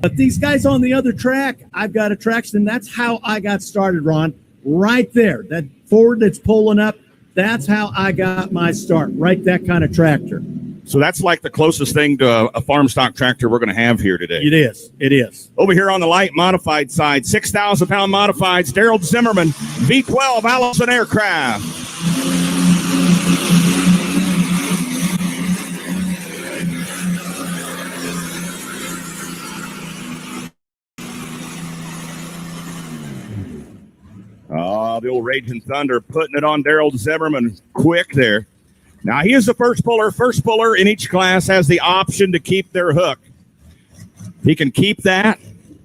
But these guys on the other track, I've got a traction, and that's how I got started, Ron. Right there, that Ford that's pulling up, that's how I got my start, right? That kind of tractor. So that's like the closest thing to a farm stock tractor we're going to have here today. It is. It is. Over here on the light modified side, 6,000-pound modifieds, Daryl Zimmerman, V12 Allison Aircraft. Oh, the old Raging Thunder putting it on Daryl Zimmerman quick there. Now, he is the first puller. First puller in each class has the option to keep their hook. He can keep that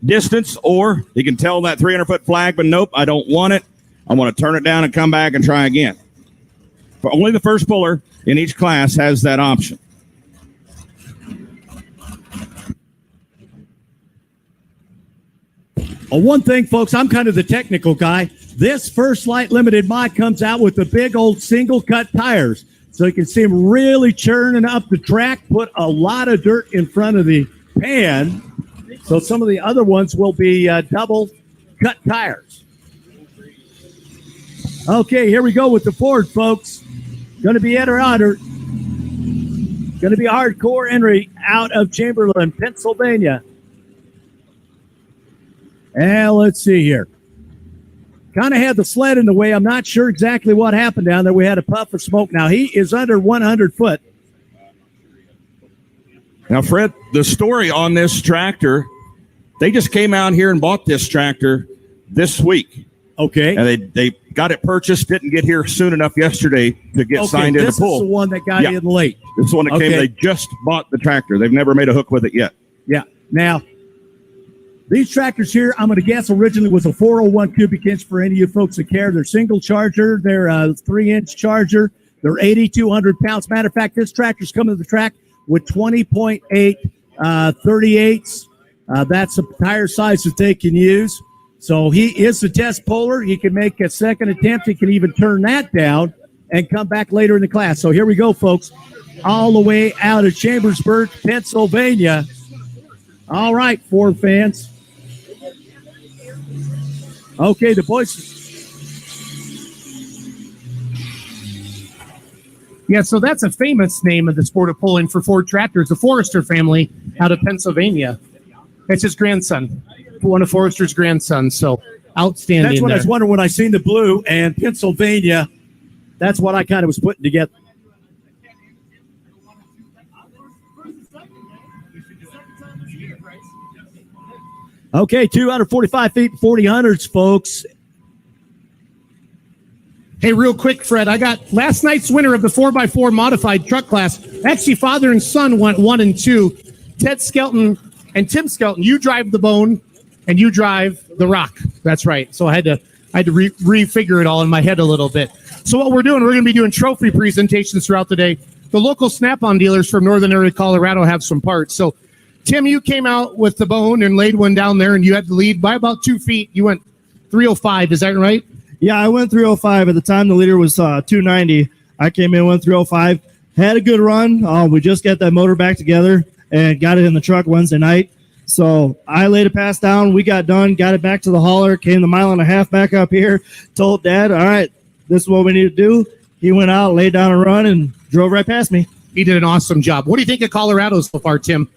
distance, or he can tell that 300-foot flag, but nope, I don't want it. I want to turn it down and come back and try again. But only the first puller in each class has that option. One thing, folks, I'm kind of the technical guy. This First Light Limited mod comes out with the big old single-cut tires. So you can see them really churning up the track, put a lot of dirt in front of the pan. So some of the other ones will be double-cut tires. Okay, here we go with the Ford, folks. Going to be Eder Otter. Going to be a hardcore entry out of Chamberlain, Pennsylvania. And let's see here. Kind of had the sled in the way. I'm not sure exactly what happened down there. We had a puff of smoke. Now, he is under 100 foot. Now, Fred, the story on this tractor, they just came out here and bought this tractor this week. Okay. And they got it purchased, didn't get here soon enough yesterday to get signed in to pull. This is the one that got in late. This is the one that came. They just bought the tractor. They've never made a hook with it yet. Yeah. Now, these tractors here, I'm going to guess originally was a 401 cubic inch for any of you folks that care. They're single charger. They're a 3-inch charger. They're 8,200 pounds. Matter of fact, this tractor's coming to the track with 20.8 38s. That's a tire size that they can use. So he is the test puller. He can make a second attempt. He can even turn that down and come back later in the class. So here we go, folks, all the way out of Chambersburg, Pennsylvania. All right, Ford fans. Okay, the boys. Yeah, so that's a famous name of the sport of pulling for Ford tractors, the Forrester family out of Pennsylvania. It's his grandson, one of Forrester's grandsons. So outstanding. That's what I was wondering when I seen the blue and Pennsylvania. That's what I kind of was putting together. Okay, 245 feet, 40 hundreds, folks. Hey, real quick, Fred, I got last night's winner of the 4x4 modified truck class. Actually, father and son went 1 and 2. Ted Skelton and Tim Skelton, you drive the Bone and you drive the Rock. That's right. So I had to refigure it all in my head a little bit. So what we're doing, we're going to be doing trophy presentations throughout the day. The local Snap-on dealers from northern area Colorado have some parts. So Tim, you came out with the Bone and laid one down there, and you had the lead by about 2 feet. You went 305. Is that right? Yeah, I went 305. At the time, the leader was 290. I came in, went 305. Had a good run. We just got that motor back together and got it in the truck Wednesday night. So I laid a pass down. We got done, got it back to the hauler, came the 1.5 miles back up here, told Dad, all right, this is what we need to do. He went out, laid down a run, and drove right past me. He did an awesome job. What do you think of Colorado so far, Tim?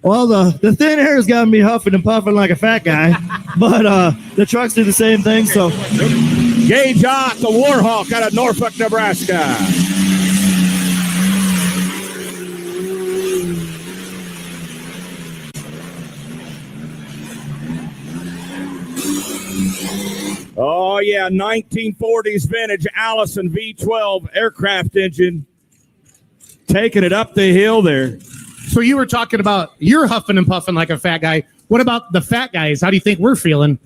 Well, the thin air has got me huffing and puffing like a fat guy, but the trucks do the same thing. So, Gage Ott, the Warhawk out of Norfolk, Nebraska. Oh, yeah, 1940s vintage Allison V12 aircraft engine. Taking it up the hill there. So you were talking about you're huffing and puffing like a fat guy. What about the fat guys? How do you think we're feeling?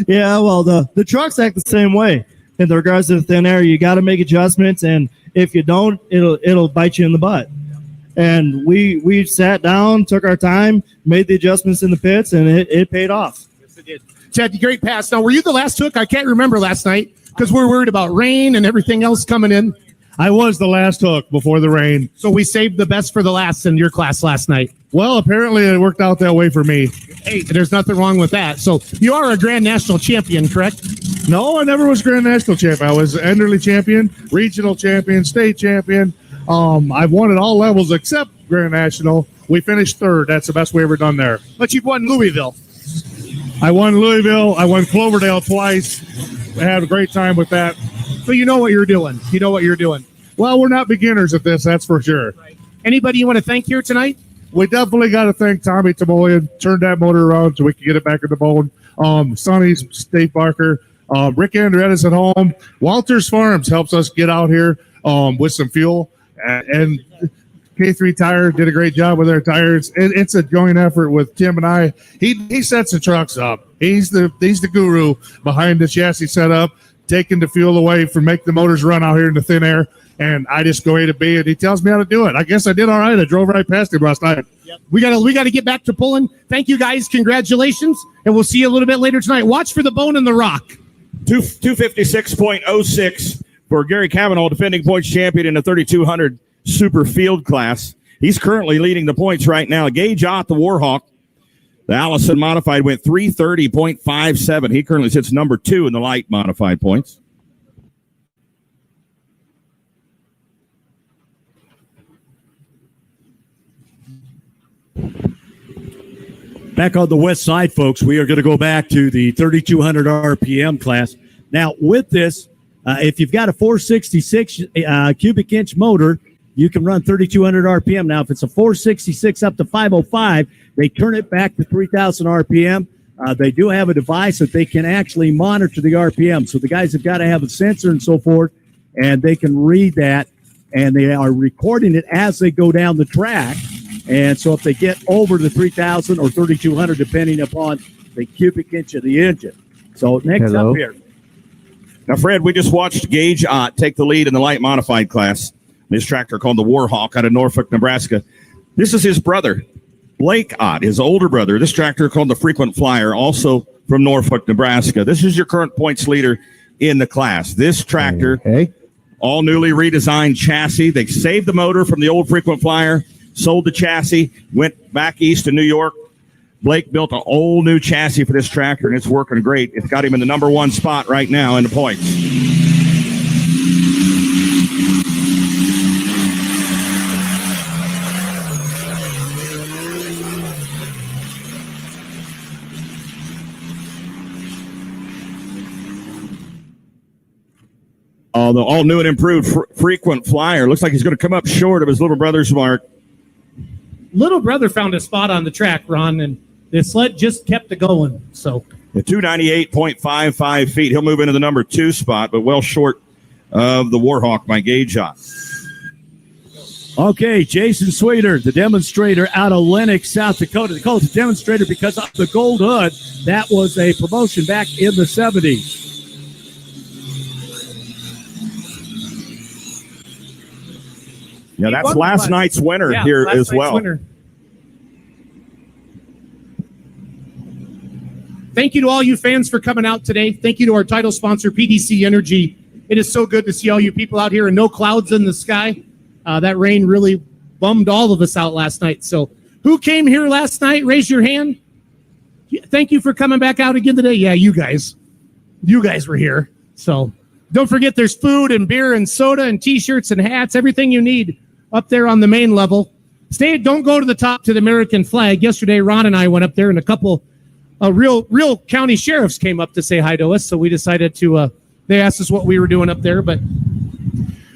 Yeah, well, the trucks act the same way. In regards to the thin air, you got to make adjustments, and if you don't, it'll bite you in the butt. And we sat down, took our time, made the adjustments in the pits, and it paid off. Yes, it did. Chad, great pass. Now, were you the last hook? I can't remember last night because we're worried about rain and everything else coming in. I was the last hook before the rain. So we saved the best for the last in your class last night. Well, apparently it worked out that way for me. Hey, there's nothing wrong with that. So you are a Grand National champion, correct? No, I never was Grand National champion. I was Enderley champion, regional champion, state champion. I've won at all levels except Grand National. We finished third. That's the best we ever done there. But you've won Louisville. I won Louisville. I won Cloverdale twice. I had a great time with that. So you know what you're doing. You know what you're doing. Well, we're not beginners at this, that's for sure. Right. Anybody you want to thank here tonight? We definitely got to thank Tommy Tamoyan. Turned that motor around so we could get it back in the bone. Sonny, Steve Barker, Rick Andretti's at home. Walters Farms helps us get out here with some fuel. And K3 Tire did a great job with their tires. It's a joint effort with Tim and I. He sets the trucks up. He's the guru behind the chassis setup, taking the fuel away from make the motors run out here in the thin air. And I just go A to B, and he tells me how to do it. I guess I did all right. I drove right past him last night. Yep. We gotta get back to pulling. Thank you guys. Congratulations, and we'll see you a little bit later tonight. Watch for the bone in the rock. 256.06 for Gary Cavanaugh, defending points champion in the 3200 super field class. He's currently leading the points right now. Gage Ott, the Warhawk, the Allison modified, went 330.57. He currently sits number 2 in the light modified points. Back on the west side, folks, we are going to go back to the 3,200 RPM class. Now, with this, if you've got a 466 cubic inch motor, you can run 3,200 RPM. Now, if it's a 466 up to 505, they turn it back to 3,000 RPM. They do have a device that they can actually monitor the RPM. So the guys have got to have a sensor and so forth, and they can read that, and they are recording it as they go down the track. And so if they get over the 3,000 or 3,200, depending upon the cubic inch of the engine. So next up here. Now, Fred, we just watched Gage Ott take the lead in the light modified class. This tractor called the Warhawk out of Norfolk, Nebraska. This is his brother, Blake Ott, his older brother. This tractor called the Frequent Flyer, also from Norfolk, Nebraska. This is your current points leader in the class. This tractor, all newly redesigned chassis. They saved the motor from the old Frequent Flyer, sold the chassis, went back east to New York. Blake built an old new chassis for this tractor, and it's working great. It's got him in the number 1 spot right now in the points. The all new and improved Frequent Flyer. Looks like he's going to come up short of his little brother's mark. Little brother found a spot on the track, Ron, and the sled just kept it going. So the 298.55 feet. He'll move into the number 2 spot, but well short of the Warhawk by Gage Ott. Okay, Jason Sweeter, the demonstrator out of Lenox, South Dakota. They call it the demonstrator because of the gold hood. That was a promotion back in the 70s. Yeah, that's last night's winner here as well. Winner. Thank you to all you fans for coming out today. Thank you to our title sponsor, PDC Energy. It is so good to see all you people out here and no clouds in the sky. That rain really bummed all of us out last night. So who came here last night? Raise your hand. Thank you for coming back out again today. Yeah, you guys. You guys were here. So don't forget there's food and beer and soda and T-shirts and hats, everything you need up there on the main level. Don't go to the top to the American flag. Yesterday, Ron and I went up there, and a couple real county sheriffs came up to say hi to us. So we decided to. They asked us what we were doing up there, but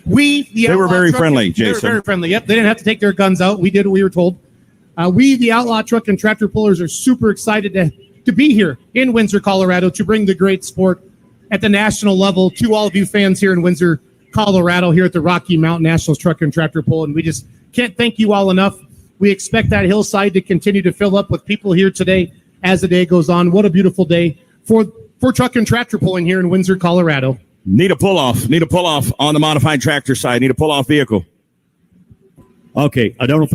they were very friendly. Jason, they were very friendly. Yep, they didn't have to take their guns out. We did what we were told. We, the Outlaw Truck and Tractor Pullers, are super excited to be here in Windsor, Colorado, to bring the great sport at the national level to all of you fans here in Windsor, Colorado, here at the Rocky Mountain Nationals Truck and Tractor Pull. And we just can't thank you all enough. We expect that hillside to continue to fill up with people here today as the day goes on. What a beautiful day for truck and tractor pulling here in Windsor, Colorado. Need a pull-off on the modified tractor side. Need a pull-off vehicle. Okay, I don't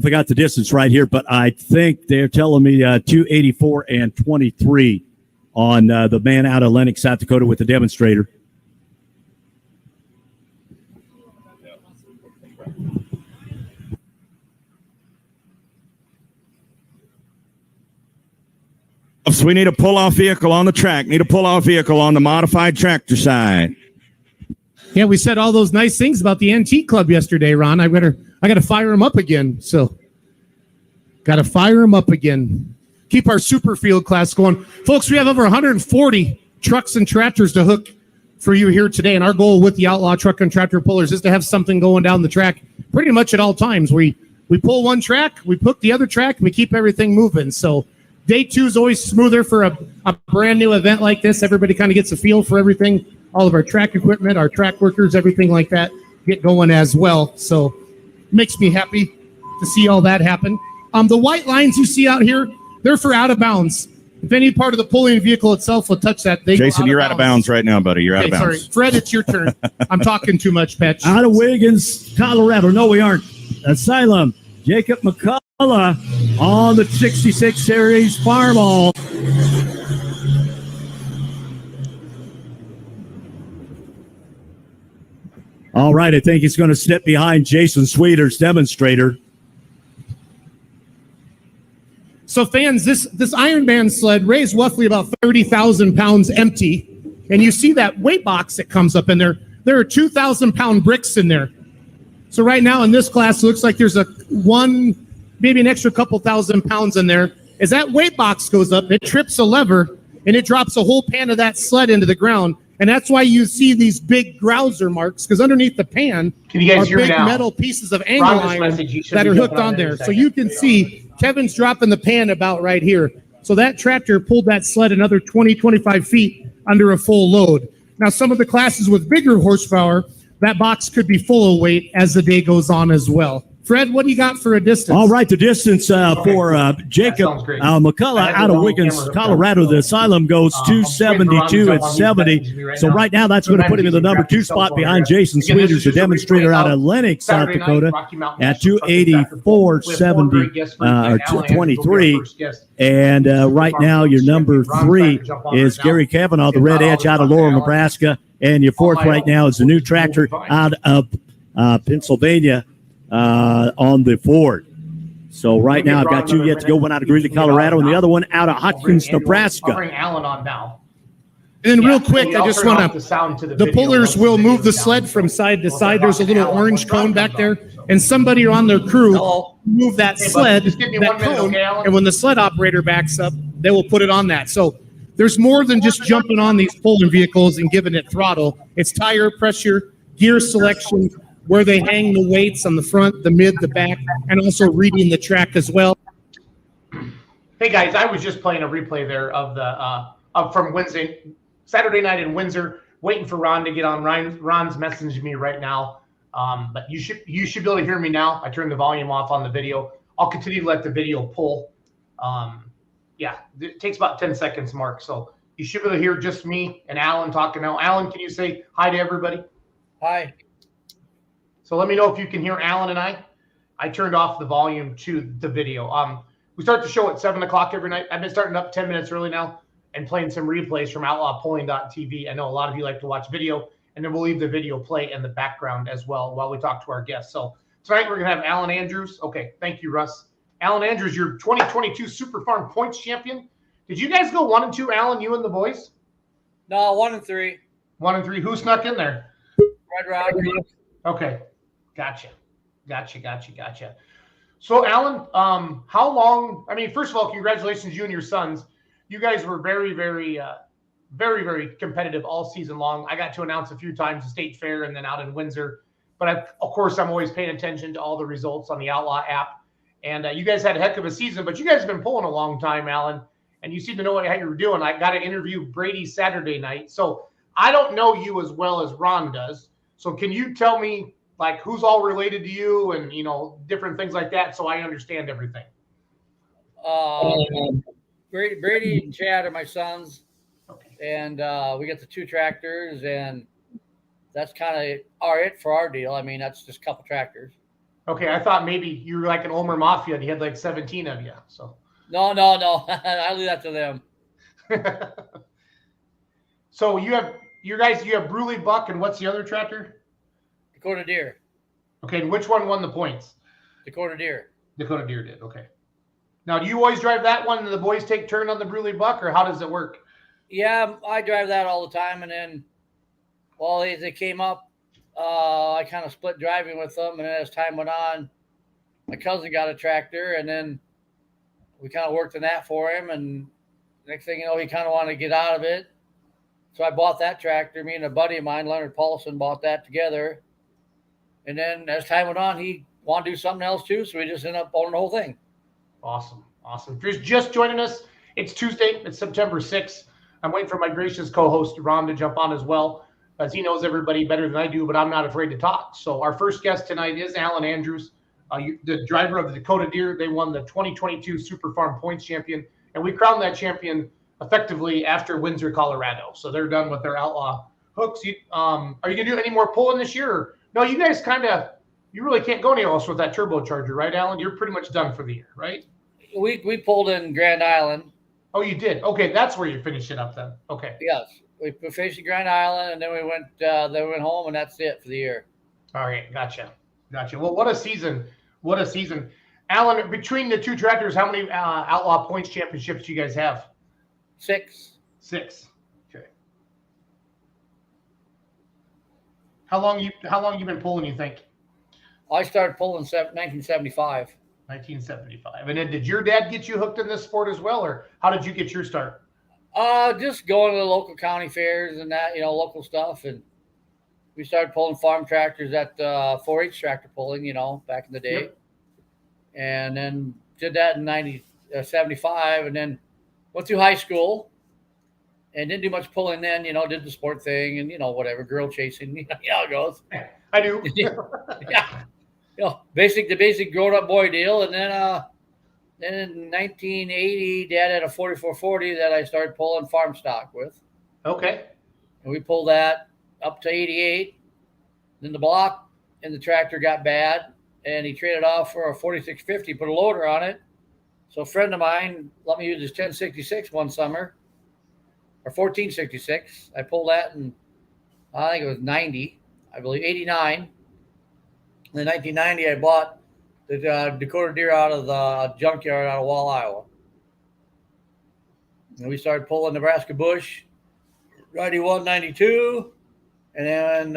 forgot the distance right here, but I think they're telling me 284 and 23 on the man out of Lenox, South Dakota with the demonstrator. So we need a pull-off vehicle on the track. Need a pull-off vehicle on the modified tractor side. Yeah, we said all those nice things about the Antique Club yesterday, Ron. I got to fire them up again. So, got to fire them up again. Keep our super field class going. Folks, we have over 140 trucks and tractors to hook for you here today. And our goal with the Outlaw Truck and Tractor Pullers is to have something going down the track pretty much at all times. We pull one track, we hook the other track, and we keep everything moving. So day 2 is always smoother for a brand new event like this. Everybody kind of gets a feel for everything. All of our track equipment, our track workers, everything like that get going as well. So makes me happy to see all that happen. The white lines you see out here, they're for out of bounds. If any part of the pulling vehicle itself will touch that, they Jason, you're out of bounds right now, buddy. You're out of bounds. Sorry, Fred, it's your turn. I'm talking too much, Petch. Out of Wiggins, Colorado. No, we aren't. Asylum. Jacob McCullough on the 66 Series Fireball. All right, I think he's going to step behind Jason Sweeter's demonstrator. So fans, this Ironman sled weighs roughly about 30,000 pounds empty. And you see that weight box that comes up in there. There are 2,000-pound bricks in there. So right now in this class, it looks like there's maybe an extra couple thousand pounds in there. As that weight box goes up, it trips a lever, and it drops a whole pan of that sled into the ground. And that's why you see these big grouser marks, because underneath the pan Can you guys are hear me big now? metal pieces of angle Ron just iron messaged you. Should that be are hooked jumping on in a there. So second. you can see Kevin's dropping the pan about right here. So that tractor pulled that sled another 20, 25 feet under a full load. Now, some of the classes with bigger horsepower, that box could be full of weight as the day goes on as well. Fred, what do you got for a distance? All right, the distance for Jacob sounds great. McCullough out of Wiggins, Colorado. The Asylum goes 272 at 70. So right now, that's going to put him in the number 2 spot behind Jason Sweeters, the demonstrator out of Lennox, South Dakota, at 284 70 or 23. And right now, your number 3 is Gary Kavanaugh, the Red Edge out of Laurel, Nebraska. And your 4th right now is the new tractor out of Pennsylvania. On the Ford. So right now I've got 2 yet to go, one out of Greeley, Colorado, and the other one out of Hopkins, I'll Nebraska. bring Alan on now. And then real Yeah, quick, I'll I just turn want off to, sound to the video pullers once will the move the video's sled down. from side to We'll side. talk There's a to little Alan orange when cone Ron back comes there, on. and somebody on their crew Hello. move that Hey, bud, sled, just give me that 1 minute, cone, okay, Alan? and when the sled operator backs up, they will put it on that. So there's more than just jumping on these pulling vehicles and giving it throttle. It's tire pressure, gear selection, where they hang the weights on the front, the mid, the back, and also reading the track as well. Hey guys, I was just playing a replay there of the from Saturday night in Windsor, waiting for Ron to get on. Ron's messaging me right now, but you should be able to hear me now. I turned the volume off on the video. I'll continue to let the video pull. Yeah, it takes about 10 seconds, Mark. So you should be able to hear just me and Alan talking now. Alan, can you say hi to everybody? Hi. So let me know if you can hear Alan and I. I turned off the volume to the video. We start the show at 7 o'clock every night. I've been starting up 10 minutes early now and playing some replays from outlawpulling.tv. I know a lot of you like to watch video, and then we'll leave the video play in the background as well while we talk to our guests. So tonight we're going to have Alan Andrews. Okay, thank you, Russ. Alan Andrews, your 2022 Super Farm Points Champion. Did you guys go 1 and 2, Alan, you and the boys? No, 1 and 3. 1 and 3. Who snuck in there? Red Rock. Okay, gotcha. So, Alan, how long? I mean, first of all, congratulations, you and your sons. You guys were very, very, very competitive all season long. I got to announce a few times the state fair and then out in Windsor. But of course, I'm always paying attention to all the results on the Outlaw app. And you guys had a heck of a season, but you guys have been pulling a long time, Alan. And you seem to know how you were doing. I got to interview Brady Saturday night. So I don't know you as well as Ron does. So can you tell me, like, who's all related to you and, you know, different things like that so I understand everything? Brady and Chad are my sons. Okay. And we got the 2 tractors, and that's kind of it for our deal. I mean, that's just a couple tractors. Okay, I thought maybe you were like an Omer Mafia and you had like 17 of you. So No. I leave that to them. So you have Bruley Buck, and what's the other tractor? Dakota Deer. Okay, and which one won the points? Dakota Deer. Dakota Deer did. Okay. Now, do you always drive that one and the boys take turn on the Bruley Buck, or how does it work? Yeah, I drive that all the time. And then while they came up, I kind of split driving with them. And then as time went on, my cousin got a tractor, and then we kind of worked on that for him. And next thing you know, he kind of wanted to get out of it. So I bought that tractor. Me and a buddy of mine, Leonard Paulson, bought that together. And then as time went on, he wanted to do something else too. So we just ended up owning the whole thing. Awesome. If you're just joining us, it's Tuesday. It's September 6th. I'm waiting for my gracious co-host, Ron, to jump on as well, as he knows everybody better than I do, but I'm not afraid to talk. So our first guest tonight is Alan Andrews, the driver of the Dakota Deer. They won the 2022 Super Farm Points Champion, and we crowned that champion effectively after Windsor, Colorado. So they're done with their Outlaw hooks. Are you going to do any more pulling this year? Or, no, you guys you really can't go anywhere else with that turbocharger, right, Alan? You're pretty much done for the year, right? We pulled in Grand Island. Oh, you did? Okay, that's where you finished it up then. Okay. Yes, we finished Grand Island, and then we went home, and that's it for the year. All right, gotcha. Well, what a season! Alan, between the two tractors, how many Outlaw Points Championships do you guys have? 6. Okay. How long you been pulling, you think? I started pulling 1975. 1975. And then did your dad get you hooked in this sport as well, or how did you get your start? Just going to the local county fairs and that, local stuff. And we started pulling farm tractors at 4-H tractor pulling, back in the day. Yep. And then did that in 75, and then went through high school and didn't do much pulling then, did the sport thing and, whatever, girl chasing, you know how it goes. I do. Yeah. The basic grown-up boy deal. And then in 1980, Dad had a 4440 that I started pulling farm stock with. Okay. And we pulled that up to 88. Then the block and the tractor got bad, and he traded off for a 4650, put a loader on it. So a friend of mine let me use his 1066 one summer, or 1466. I pulled that in, I think it was 90, I believe, 89. In 1990, I bought the Dakota Deer out of the junkyard out of Wall, Iowa. And we started pulling Nebraska bush, Righty 192, and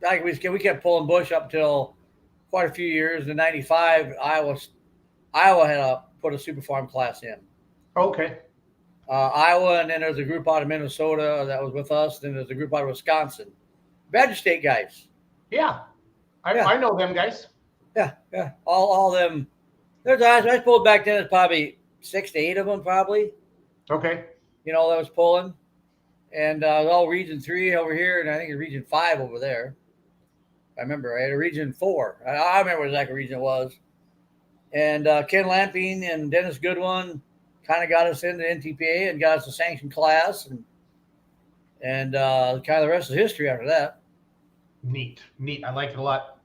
then we kept pulling bush up till quite a few years. In 95, Iowa had put a super farm class in. Okay. Iowa, and then there's a group out of Minnesota that was with us. Then there's a group out of Wisconsin. Badger State guys. Yeah. I know them guys. Yeah. All them. There's guys I pulled back then. There's probably 6 to 8 of them, probably. Okay. That was pulling, and all Region 3 over here, and I think Region 5 over there. I remember I had a Region 4. I remember exactly what region it was. And Ken Lamping and Dennis Goodwin kind of got us into NTPA and got us a sanctioned class, and kind of the rest is history after that. Neat. I like it a lot.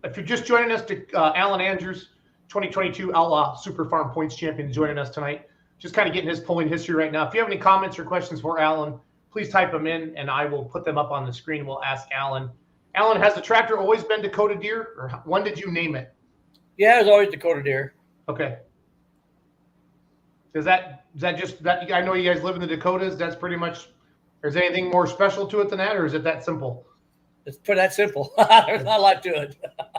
If you're just joining us, Alan Andrews, 2022 Outlaw Super Farm Points Champion, joining us tonight. Just kind of getting his pulling history right now. If you have any comments or questions for Alan, please type them in, and I will put them up on the screen. We'll ask Alan. Alan, has the tractor always been Dakota Deer, or when did you name it? Yeah, it was always Dakota Deer. Okay. Is that just that? I know you guys live in the Dakotas. That's pretty much. Is there anything more special to it than that, or is it that simple? It's pretty that simple. There's not a lot to it.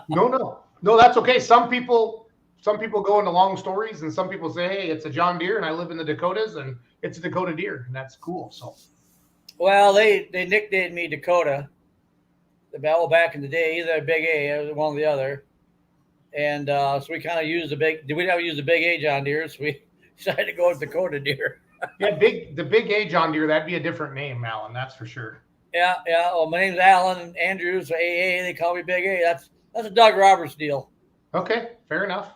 No, that's okay. Some people go into long stories, and some people say, "Hey, it's a John Deere, and I live in the Dakotas, and it's a Dakota Deer," and that's cool. So, well, they nicknamed me Dakota. The battle back in the day, either a Big A or one or the other, and so we kind of used we never used the Big A John Deere, so we decided to go with Dakota Deer. Yeah, the Big A John Deere, that'd be a different name, Alan. That's for sure. Yeah. Well, my name's Alan Andrews, AA. They call me Big A. That's a Doug Roberts deal. Okay, fair enough.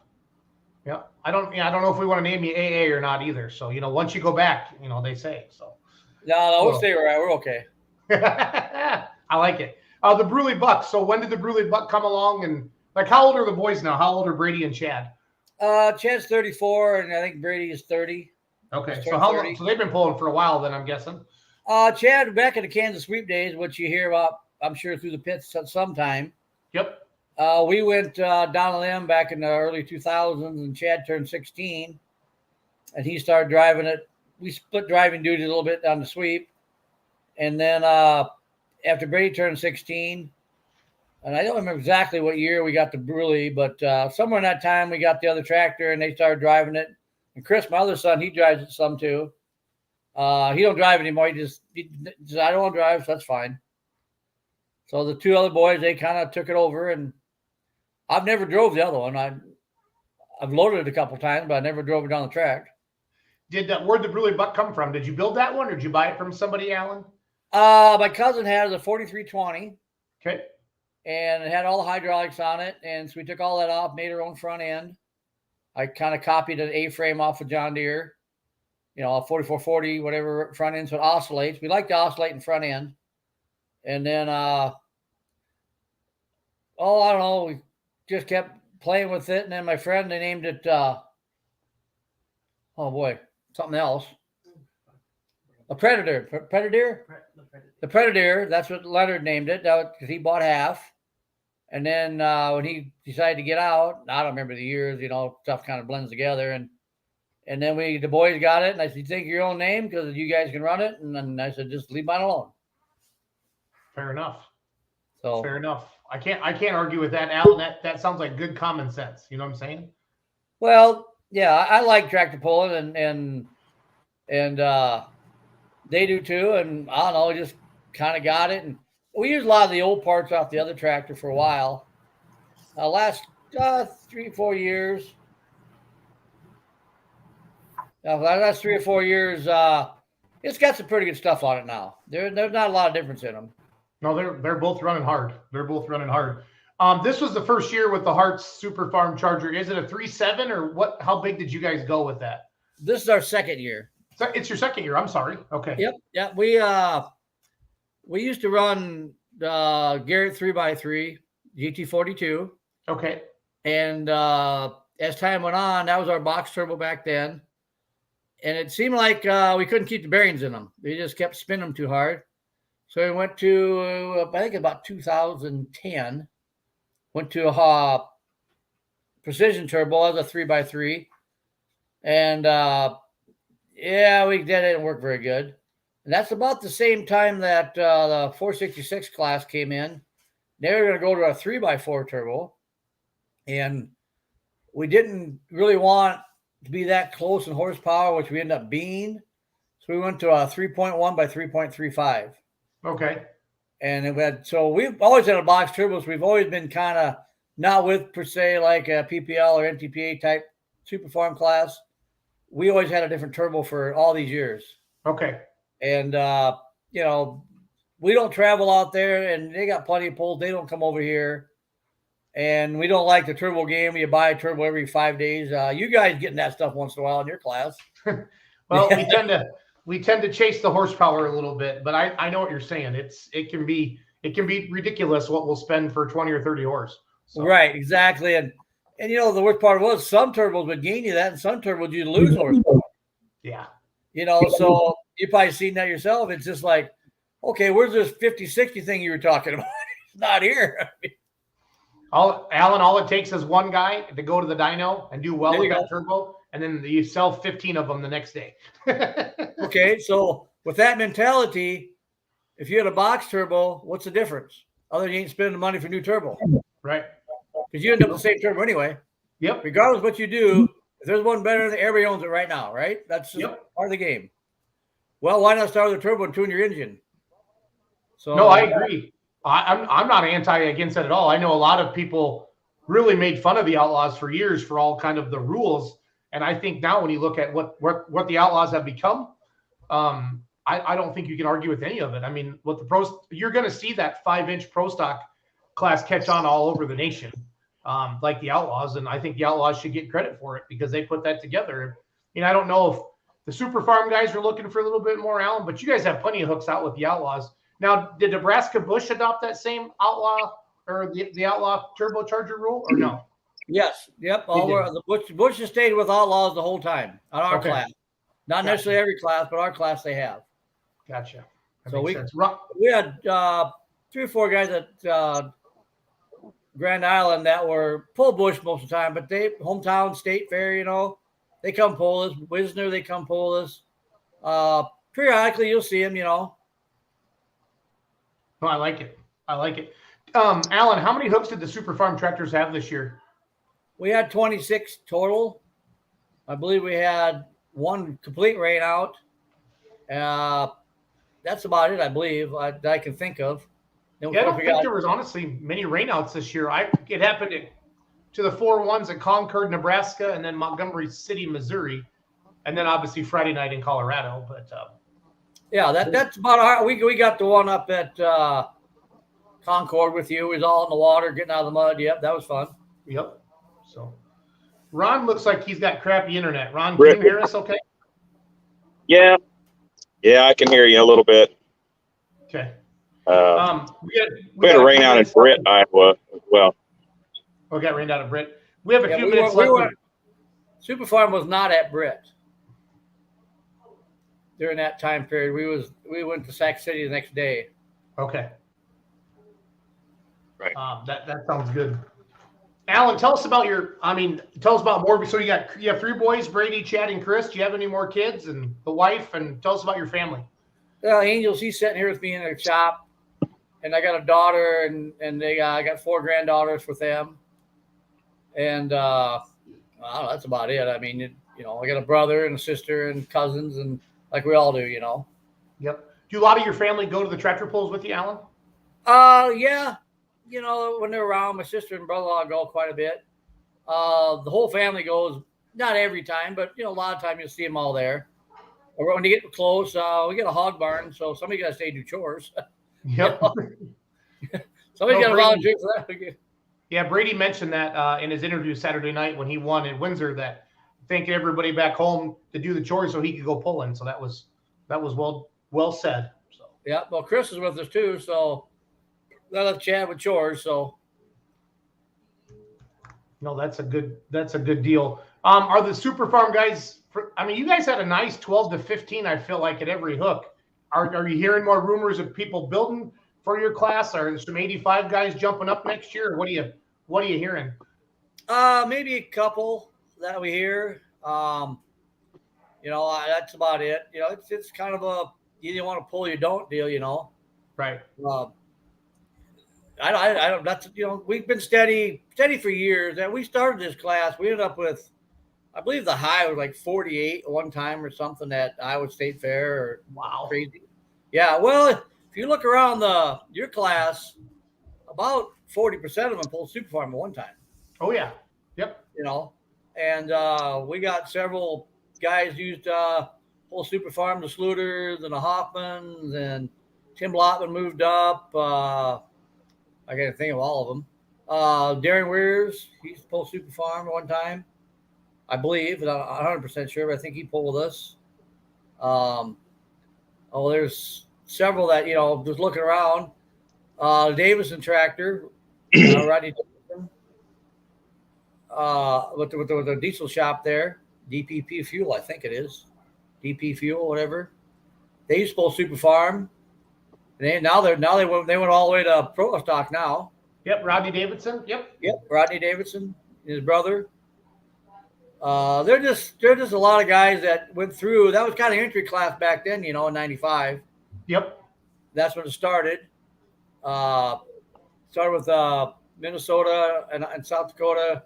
Yeah, I don't know if we want to name you AA or not either. So once you go back, they say so. No, we'll stay where we're okay. I like it. The Bruley Buck. So when did the Bruley Buck come along, and how old are the boys now? How old are Brady and Chad? Chad's 34, and I think Brady is 30. Okay, so how long? So they've been pulling for a while, then I'm guessing. Chad, back in the Kansas Sweep days, which you hear about, I'm sure, through the pits at some time. Yep. We went down a limb back in the early 2000s, and Chad turned 16, and he started driving it. We split driving duties a little bit on the sweep, and then after Brady turned 16, and I don't remember exactly what year we got the Bruley, but somewhere in that time we got the other tractor, and they started driving it. And Chris, my other son, he drives it some too. He don't drive anymore. He just I don't want to drive, so that's fine. So the two other boys, they kind of took it over, and I've never drove the other one. I've loaded it a couple times, but I never drove it down the track. Where'd the Bruley Buck come from? Did you build that one, or did you buy it from somebody, Alan? My cousin has a 4320. Okay. And it had all the hydraulics on it, and so we took all that off, made our own front end. I kind of copied an A-frame off of John Deere, a 4440, whatever front end, so it oscillates. We like to oscillate in front end. And then, I don't know, we just kept playing with it, and then my friend, they named it, something else. A Predator. The Predator, that's what Leonard named it, because he bought half. And then when he decided to get out, I don't remember the years, stuff kind of blends together. And then the boys got it, and I said, take your own name because you guys can run it. And then I said, just leave mine alone. Fair enough. So fair enough. I can't argue with that, Alan. That sounds like good common sense. You know what I'm saying? Well, yeah, I like tractor pulling, and they do too. And I don't know, just kind of got it. And we used a lot of the old parts off the other tractor for a while. Last 3-4 years. Last 3 or 4 years, it's got some pretty good stuff on it now. There's not a lot of difference in them. No, they're both running hard. This was the first year with the Hearts Super Farm Charger. Is it a 3.7 or what? How big did you guys go with that? This is our second year. So it's your second year. I'm sorry. Okay. Yep. Yeah. We used to run Garrett 3x3 GT42. Okay. And as time went on, that was our box turbo back then. And it seemed like we couldn't keep the bearings in them. They just kept spinning them too hard. So we went to, I think about 2010, went to a precision turbo as a 3x3. And we did it. Didn't work very good. And that's about the same time that the 466 class came in. They were going to go to a 3x4 turbo. And we didn't really want to be that close in horsepower, which we ended up being. So we went to a 3.1 by 3.35. Okay. And so we've always had a box turbos. We've always been kind of not with per se like a PPL or NTPA type super farm class. We always had a different turbo for all these years. Okay. And, we don't travel out there, and they got plenty of pulls. They don't come over here. And we don't like the turbo game. You buy a turbo every 5 days. You guys getting that stuff once in a while in your class. Well, we tend to chase the horsepower a little bit, but I know what you're saying. It can be ridiculous what we'll spend for 20 or 30 horse. So. Right, exactly. And the worst part was some turbos would gain you that, and some turbos you'd lose horsepower. Yeah. So you probably seen that yourself. It's just like, okay, where's this 50-60 thing you were talking about? It's not here. Alan, all it takes is one guy to go to the dyno and do well with that turbo, and then you sell 15 of them the next day. Okay, so with that mentality, if you had a box turbo, what's the difference? Other than you ain't spending the money for new turbo. Right. Because you end up with the same turbo anyway. Yep. Regardless of what you do, if there's one better, everybody owns it right now, right? That's part of the game. Well, why not start with a turbo and tune your engine? So no, I agree. I'm not against that at all. I know a lot of people really made fun of the Outlaws for years for all kind of the rules. And I think now when you look at what the Outlaws have become, I don't think you can argue with any of it. I mean, what the pros, you're going to see that 5-inch pro stock class catch on all over the nation, like the Outlaws. And I think the Outlaws should get credit for it because they put that together. I don't know if the Super Farm guys are looking for a little bit more, Alan, but you guys have plenty of hooks out with the Outlaws. Now, did Nebraska Bush adopt that same Outlaw or the Outlaw turbocharger rule or no? Yes. Yep. The Bush has stayed with Outlaws the whole time on our class. Not necessarily every class, but our class they have. Gotcha. So we had 3 or 4 guys that Grand Island that were pull bush most of the time, but they hometown state fair, you know, they come pull us. Wisner, they come pull us. Periodically, you'll see them, you know. Oh, I like it. I like it. Alan, how many hooks did the Super Farm tractors have this year? We had 26 total. I believe we had one complete rain out. That's about it, I believe, that I can think of. Then Yeah, I don't think there was honestly many rainouts this year. It happened to the 4 ones at Concord, Nebraska, and then Montgomery City, Missouri, and then obviously Friday night in Colorado. But yeah, that's about our. We got the one up at Concord with you. We was all in the water, getting out of the mud. Yep, that was fun. Yep. So Ron looks like he's got crappy internet. Ron, can you hear us? Okay. Yeah, I can hear you a little bit. Okay. We had a rain out in Britt, Iowa as well. Oh, got rained out of Britt. We have a few minutes left. Super Farm was not at Britt during that time period. We went to Sac City the next day. Okay. Right. That sounds good. Alan, tell us about tell us about more. So you have 3 boys, Brady, Chad, and Chris. Do you have any more kids and the wife? And tell us about your family. Angels, he's sitting here with me in their shop, and I got a daughter, and I got 4 granddaughters with them, and I don't know, that's about it. I mean, I got a brother and a sister and cousins, and like we all do, you know. Yep. Do a lot of your family go to the tractor pulls with you, Alan? Yeah. You know, when they're around, my sister and brother-in-law go quite a bit. The whole family goes, not every time, but, a lot of time you'll see them all there. Or when they get close, we get a hog barn, so somebody got to stay do chores. Yep. Somebody's got to volunteer for that. Yeah, Brady mentioned that in his interview Saturday night when he won in Windsor, that thanking everybody back home to do the chores so he could go pulling. So that was well said. So yeah, well, Chris is with us too, so I left Chad with chores. So no, that's a good deal. Are the Super Farm guys? You guys had a nice 12 to 15. I feel like at every hook. Are you hearing more rumors of people building for your class? Are there some 85 guys jumping up next year? Or what are you hearing? Maybe a couple that we hear. That's about it. It's kind of a you don't want to pull, you don't deal. Right. I don't. That's we've been steady for years. And we started this class. We ended up with, I believe the high was like 48 one time or something at Iowa State Fair. Or wow, crazy. Yeah. Well, if you look around your class, about 40% of them pulled Super Farm at one time. Oh yeah. Yep. And we got several guys used pull Super Farm, the Sluters and the Hoffmans, and Tim Lotman moved up. I can't think of all of them. Darren Weirs, he used to pull Super Farm at one time, I believe. I'm not 100% sure, but I think he pulled with us. There's several that, just looking around. Davison tractor, Rodney Davison, with the diesel shop there, DPP Fuel, I think it is. DP Fuel, whatever. They used to pull Super Farm. They went all the way to Pro Stock now. Yep, Rodney Davidson. Yep, Rodney Davidson, his brother. They're just a lot of guys that went through. That was kind of entry class back then, in '95. Yep, that's when it started. Started with Minnesota and South Dakota.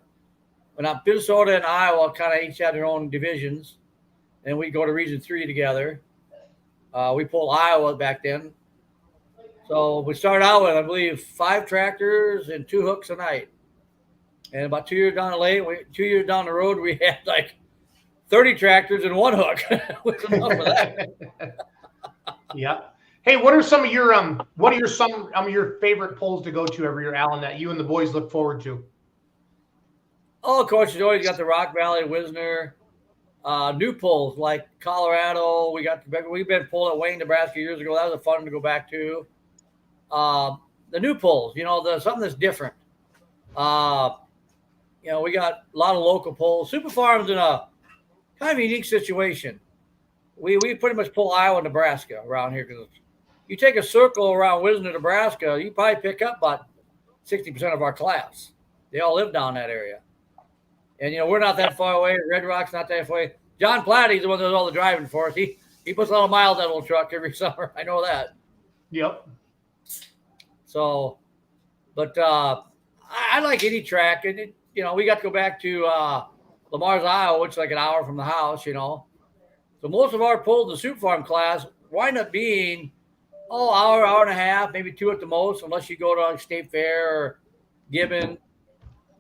Minnesota and Iowa kind of each had their own divisions, and we go to Region 3 together. We pulled Iowa back then. So we started out with, I believe, 5 tractors and 2 hooks a night. And about 2 years down the road, we had like 30 tractors and 1 hook. Which was enough for that. Yeah. Hey, what are some of your favorite pulls to go to every year, Alan, that you and the boys look forward to? Oh, of course, you always got the Rock Valley, Wisner, new pulls like Colorado. We've been pulled at Wayne, Nebraska years ago. That was fun to go back to. The new pulls, something that's different. We got a lot of local pulls. Super Farm's in a kind of unique situation. We pretty much pull Iowa, Nebraska around here because you take a circle around Wisner, Nebraska, you probably pick up about 60% of our class. They all live down that area. And, we're not that far away. Red Rock's not that far away. John Platty's the one that does all the driving for us. He puts a lot of miles on that old truck every summer. I know that. Yep. So, but I like any track. And, we got to go back to Lamar's, Iowa, which is like an hour from the house, So most of our pulls in the Soup Farm class wind up being, hour and a half, maybe 2 at the most, unless you go to like State Fair or Gibbon,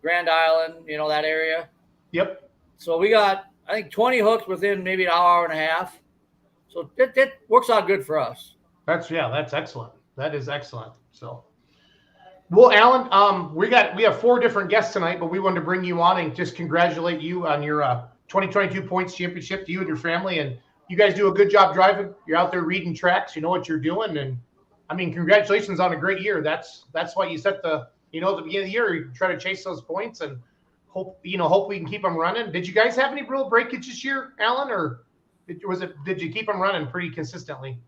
Grand Island, that area. Yep. So we got, I think, 20 hooks within maybe an hour and a half. So that works out good for us. That's excellent. That is excellent. So, well, Alan, we have 4 different guests tonight, but we wanted to bring you on and just congratulate you on your 2022 points championship, to you and your family. And you guys do a good job driving. You're out there reading tracks. You know what you're doing. And I mean, congratulations on a great year. That's why you set the, at the beginning of the year, you try to chase those points and hope we can keep them running. Did you guys have any real breakage this year, Alan, or did you keep them running pretty consistently?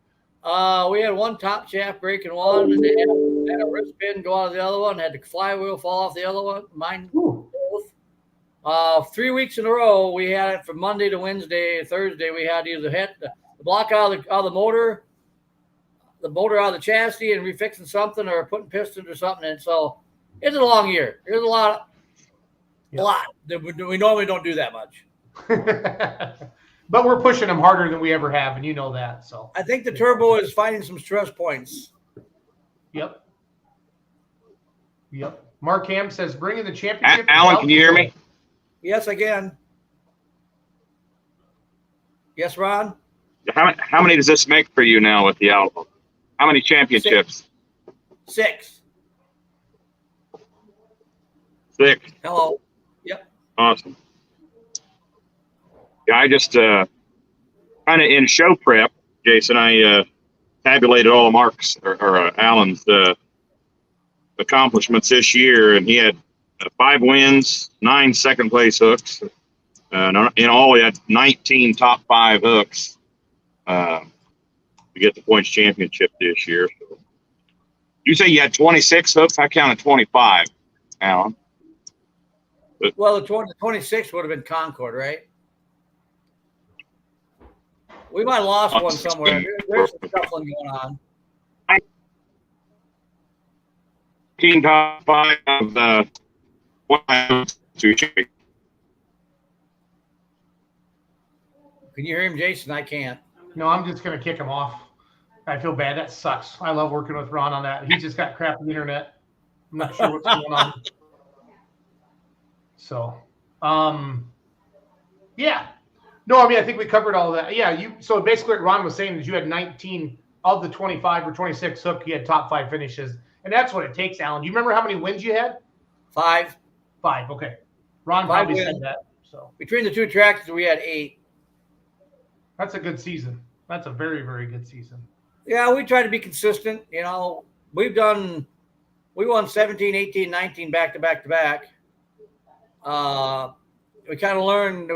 We had one top shaft break in one, and they had a wrist pin go out of the other one, had the flywheel fall off the other one. Mine both. 3 weeks in a row, we had it from Monday to Wednesday. Thursday, we had to either hit the block out of the motor, the motor out of the chassis, and refixing something or putting pistons or something. And so it's a long year. There's a lot. We normally don't do that much. But we're pushing them harder than we ever have, and you know that. So I think the turbo is finding some stress points. Yep. Mark Ham says, bringing the championship. Alan, can you hear me? Yes, I can. Yes, Ron? How many does this make for you now with the Outlaw? How many championships? 6. 6. Hello. Yep. Awesome. Yeah, I just kind of in show prep, Jason, I tabulated all of Mark's or Alan's accomplishments this year, and he had 5 wins, 9 second place hooks. In all, he had 19 top 5 hooks to get the points championship this year. You say you had 26 hooks? I counted 25, Alan. Well, the 26 would have been Concord, right? We might have lost one somewhere. There's some shuffling going on. 19 top 5 of the Can you hear him, Jason? I can't. No, I'm just going to kick him off. I feel bad. That sucks. I love working with Ron on that. He just got crappy internet. I'm not sure what's going on. So, yeah. No, I mean, I think we covered all of that. Yeah, so basically what Ron was saying is you had 19 of the 25 or 26 hook, you had top 5 finishes. And that's what it takes, Alan. Do you remember how many wins you had? 5. 5, okay. Ron 5 probably wins. said that. So Between the 2 tracks, we had 8. That's a good season. That's a very, very good season. Yeah, we try to be consistent. We won 17, 18, 19 back to back to back. We kind of learned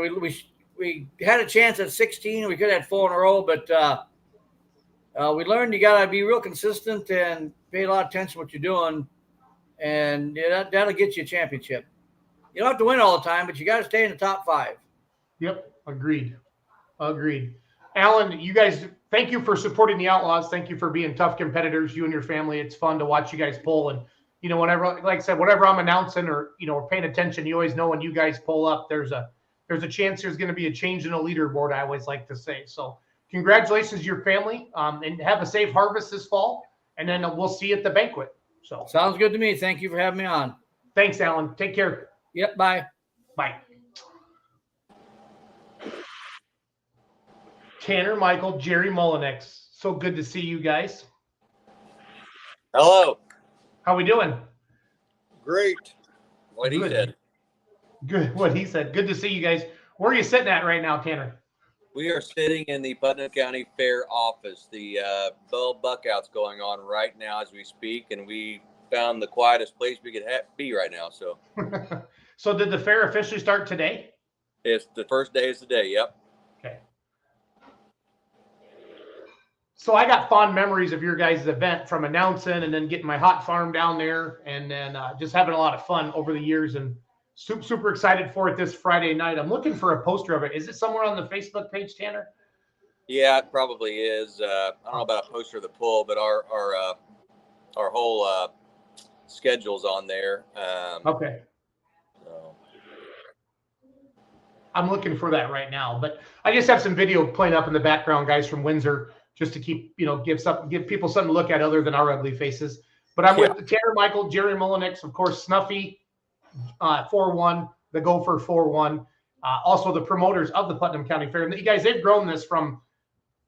we had a chance at 16. We could have had 4 in a row, but we learned you got to be real consistent and pay a lot of attention to what you're doing, and that'll get you a championship. You don't have to win all the time, but you got to stay in the top 5. Yep, agreed. Alan, you guys, thank you for supporting the Outlaws. Thank you for being tough competitors, you and your family. It's fun to watch you guys pull. And, whenever, like I said, whenever I'm announcing or, paying attention, you always know when you guys pull up, there's a chance there's going to be a change in the leaderboard, I always like to say. So congratulations to your family, and have a safe harvest this fall. And then we'll see you at the banquet. So sounds good to me. Thank you for having me on. Thanks, Alan. Take care. Yep. Bye. Bye. Tanner, Michael, Jerry Mullinex. So good to see you guys. Hello. How we doing? Great. What he said. Good. What he said. Good to see you guys. Where are you sitting at right now, Tanner? We are sitting in the Putnam County Fair office. The Bell Buckout's going on right now as we speak, and we found the quietest place we could be right now. So, So did the fair officially start today? It's the first day is the day. Yep. Okay. So I got fond memories of your guys' event from announcing and then getting my hot farm down there and then just having a lot of fun over the years and super excited for it this Friday night. I'm looking for a poster of it. Is it somewhere on the Facebook page, Tanner? Yeah, it probably is. I don't know about a poster of the pull, but our whole schedule's on there. Okay. So. I'm looking for that right now, but I just have some video playing up in the background, guys, from Windsor, just to keep, give people something to look at other than our ugly faces. But I'm with Tanner Michael, Jerry Mullenix, of course, Snuffy, 4-1, the Gopher 4-1, also the promoters of the Putnam County Fair. And you guys, they've grown this from,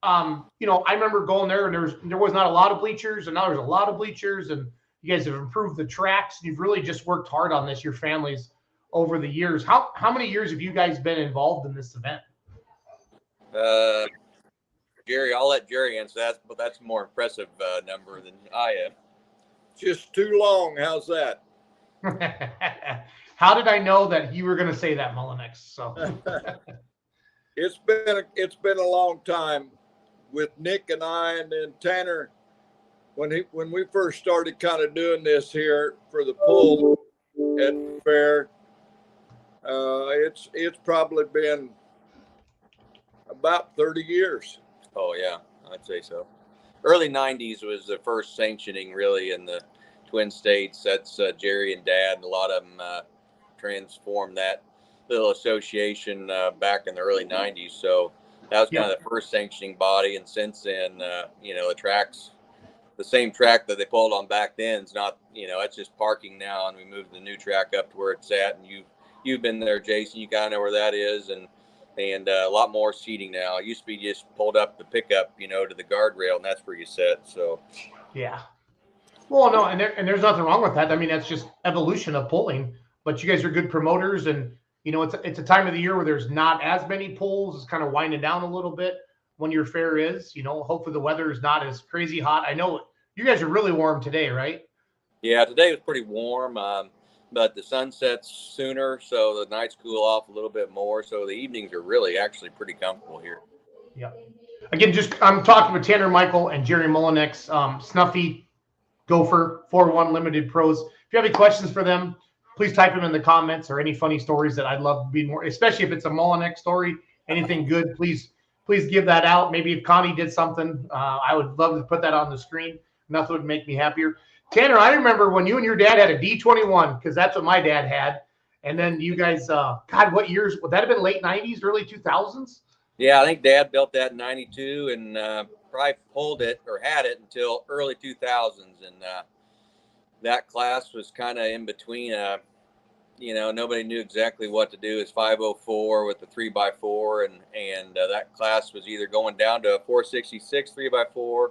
I remember going there and there was not a lot of bleachers, and now there's a lot of bleachers, and you guys have improved the tracks. You've really just worked hard on this, your families, over the years. How many years have you guys been involved in this event? Jerry, I'll let Jerry answer that, but that's a more impressive number than I am. Just too long. How's that? How did I know that you were going to say that, Mullenix? So It's been a long time with Nick and I, and then Tanner when we first started kind of doing this here for the pull at the fair. It's probably been about 30 years. Oh yeah, I'd say so. Early 90s was the first sanctioning really in the Twin States. That's Jerry and Dad. A lot of them transformed that little association back in the early 90s. So that was kind of the first sanctioning body. And since then, the tracks, the same track that they pulled on back then is not, it's just parking now. And we moved the new track up to where it's at. And you've been there, Jason. You kind of know where that is. And a lot more seating now. It used to be just pulled up the pickup, to the guardrail, and that's where you sit. So, yeah. Well, no, and there's nothing wrong with that. I mean, that's just evolution of pulling. But you guys are good promoters, and it's a time of the year where there's not as many pulls. It's kind of winding down a little bit when your fair is. Hopefully the weather is not as crazy hot. I know you guys are really warm today, right? Yeah, today was pretty warm. But the sun sets sooner, so the nights cool off a little bit more. So the evenings are really actually pretty comfortable here. Yeah. Again, I'm talking with Tanner Michael and Jerry Mullenix, Snuffy, Gopher, 4-1 Limited Pros. If you have any questions for them, please type them in the comments, or any funny stories that I'd love to be more, especially if it's a Mullenix story, anything good, please give that out. Maybe if Connie did something, I would love to put that on the screen. Nothing would make me happier. Tanner, I remember when you and your dad had a D21, because that's what my dad had. And then you guys, God, what years? Would that have been late 90s, early 2000s? Yeah, I think Dad built that in 92 and probably pulled it or had it until early 2000s. And that class was kind of in between. Nobody knew exactly what to do. It's 504 with the 3x4. And that class was either going down to a 466 3x4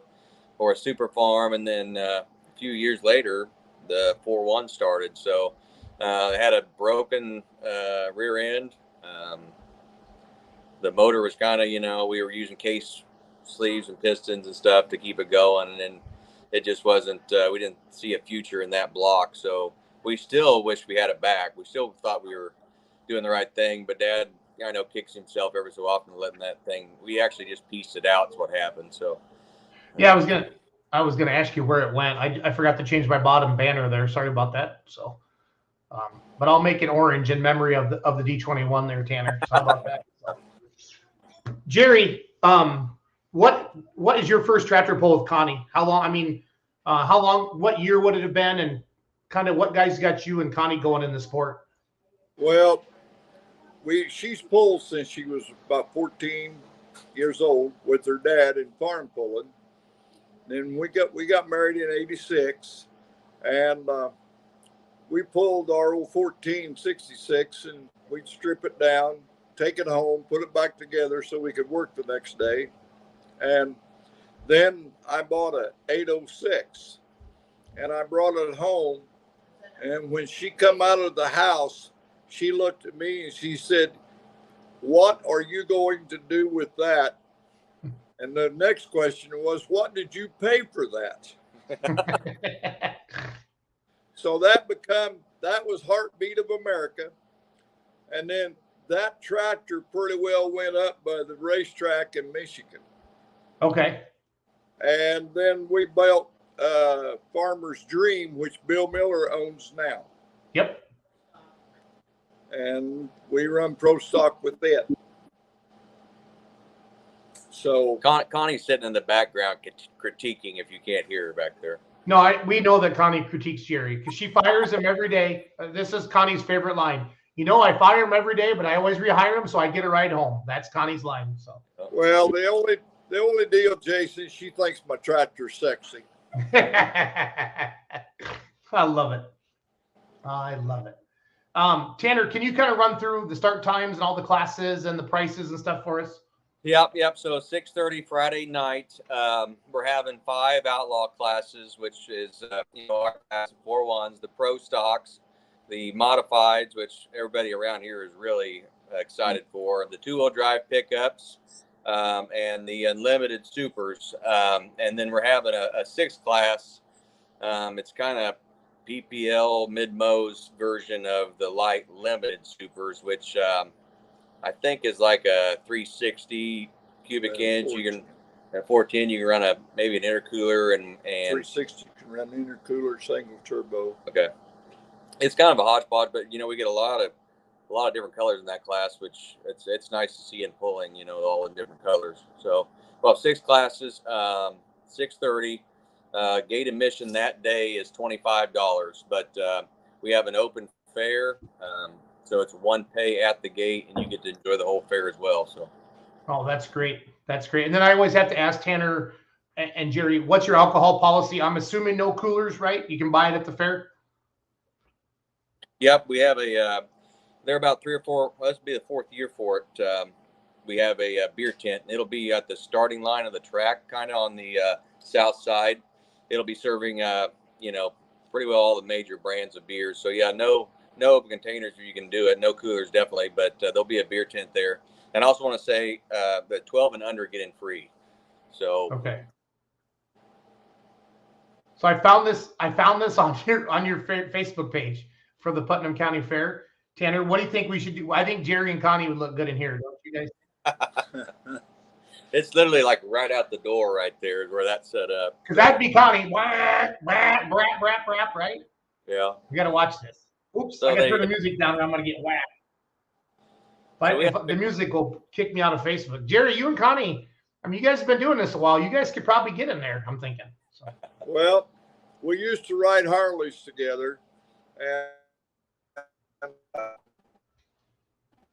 or a super farm. And then a few years later, the 4-1 started. So it had a broken rear end. The motor was kind of, we were using case sleeves and pistons and stuff to keep it going. And then it just wasn't, we didn't see a future in that block. So we still wish we had it back. We still thought we were doing the right thing. But Dad, I know, kicks himself every so often letting that thing. We actually just pieced it out is what happened. So, yeah, I was gonna ask you where it went. I forgot to change my bottom banner there. Sorry about that. So, but I'll make it orange in memory of the D21 there, Tanner. Sorry about that. So. Jerry, what is your first tractor pull with Connie? How long? What year would it have been, and kind of what guys got you and Connie going in the sport? Well, she's pulled since she was about 14 years old with her dad in farm pulling. Then we got married in '86, and we pulled our old 1466, and we'd strip it down, take it home, put it back together so we could work the next day. And then I bought a 806, and I brought it home. And when she come out of the house, she looked at me and she said, "What are you going to do with that?" And the next question was, "What did you pay for that?" So that was Heartbeat of America. And then that tractor pretty well went up by the racetrack in Michigan. Okay. And then we built Farmer's Dream, which Bill Miller owns now. Yep. And we run pro stock with it. So Connie's sitting in the background critiquing if you can't hear her back there. No, we know that Connie critiques Jerry because she fires him every day. This is Connie's favorite line. You know, I fire him every day, but I always rehire him so I get a ride home. That's Connie's line. So, well, the only deal, Jason, she thinks my tractor's sexy. I love it. I love it. Tanner, can you kind of run through the start times and all the classes and the prices and stuff for us? Yep. So 6:30 Friday night. We're having 5 outlaw classes, which is our class of 4-1s, the pro stocks, the modifieds, which everybody around here is really excited for, the 2-wheel drive pickups, and the unlimited supers. And then we're having a 6th class. It's kind of PPL mid-Mo's version of the light limited supers, which I think is like a 360 cubic inch. You can at 410 you can run maybe an intercooler and 360 can run intercooler, single turbo. Okay, it's kind of a hodgepodge, but we get a lot of different colors in that class, which it's nice to see in pulling. All the different colors. So well, 6 classes, 6:30. Gate admission that day is $25, but we have an open fair. So it's one pay at the gate, and you get to enjoy the whole fair as well. So, oh, that's great. That's great. And then I always have to ask Tanner and Jerry, what's your alcohol policy? I'm assuming no coolers, right? You can buy it at the fair. Yep, we have they're about 3 or 4. Well, this will be the 4th year for it. We have a beer tent, and it'll be at the starting line of the track, kind of on the south side. It'll be serving, pretty well all the major brands of beers. So yeah, no open containers if you can do it. No coolers, definitely, but there'll be a beer tent there. And I also want to say that 12 and under get in free. So okay. So I found this on your Facebook page for the Putnam County Fair. Tanner, what do you think we should do? I think Jerry and Connie would look good in here, don't you guys? It's literally like right out the door right there is where that's set up. Because that'd be Connie. Wah, brap, brap, brap, brap, right? Yeah. We got to watch this. Oops, so I got to turn the music down or I'm going to get whacked. But the music will kick me out of Facebook. Jerry, you and Connie, you guys have been doing this a while. You guys could probably get in there, I'm thinking. So. Well, we used to ride Harleys together. And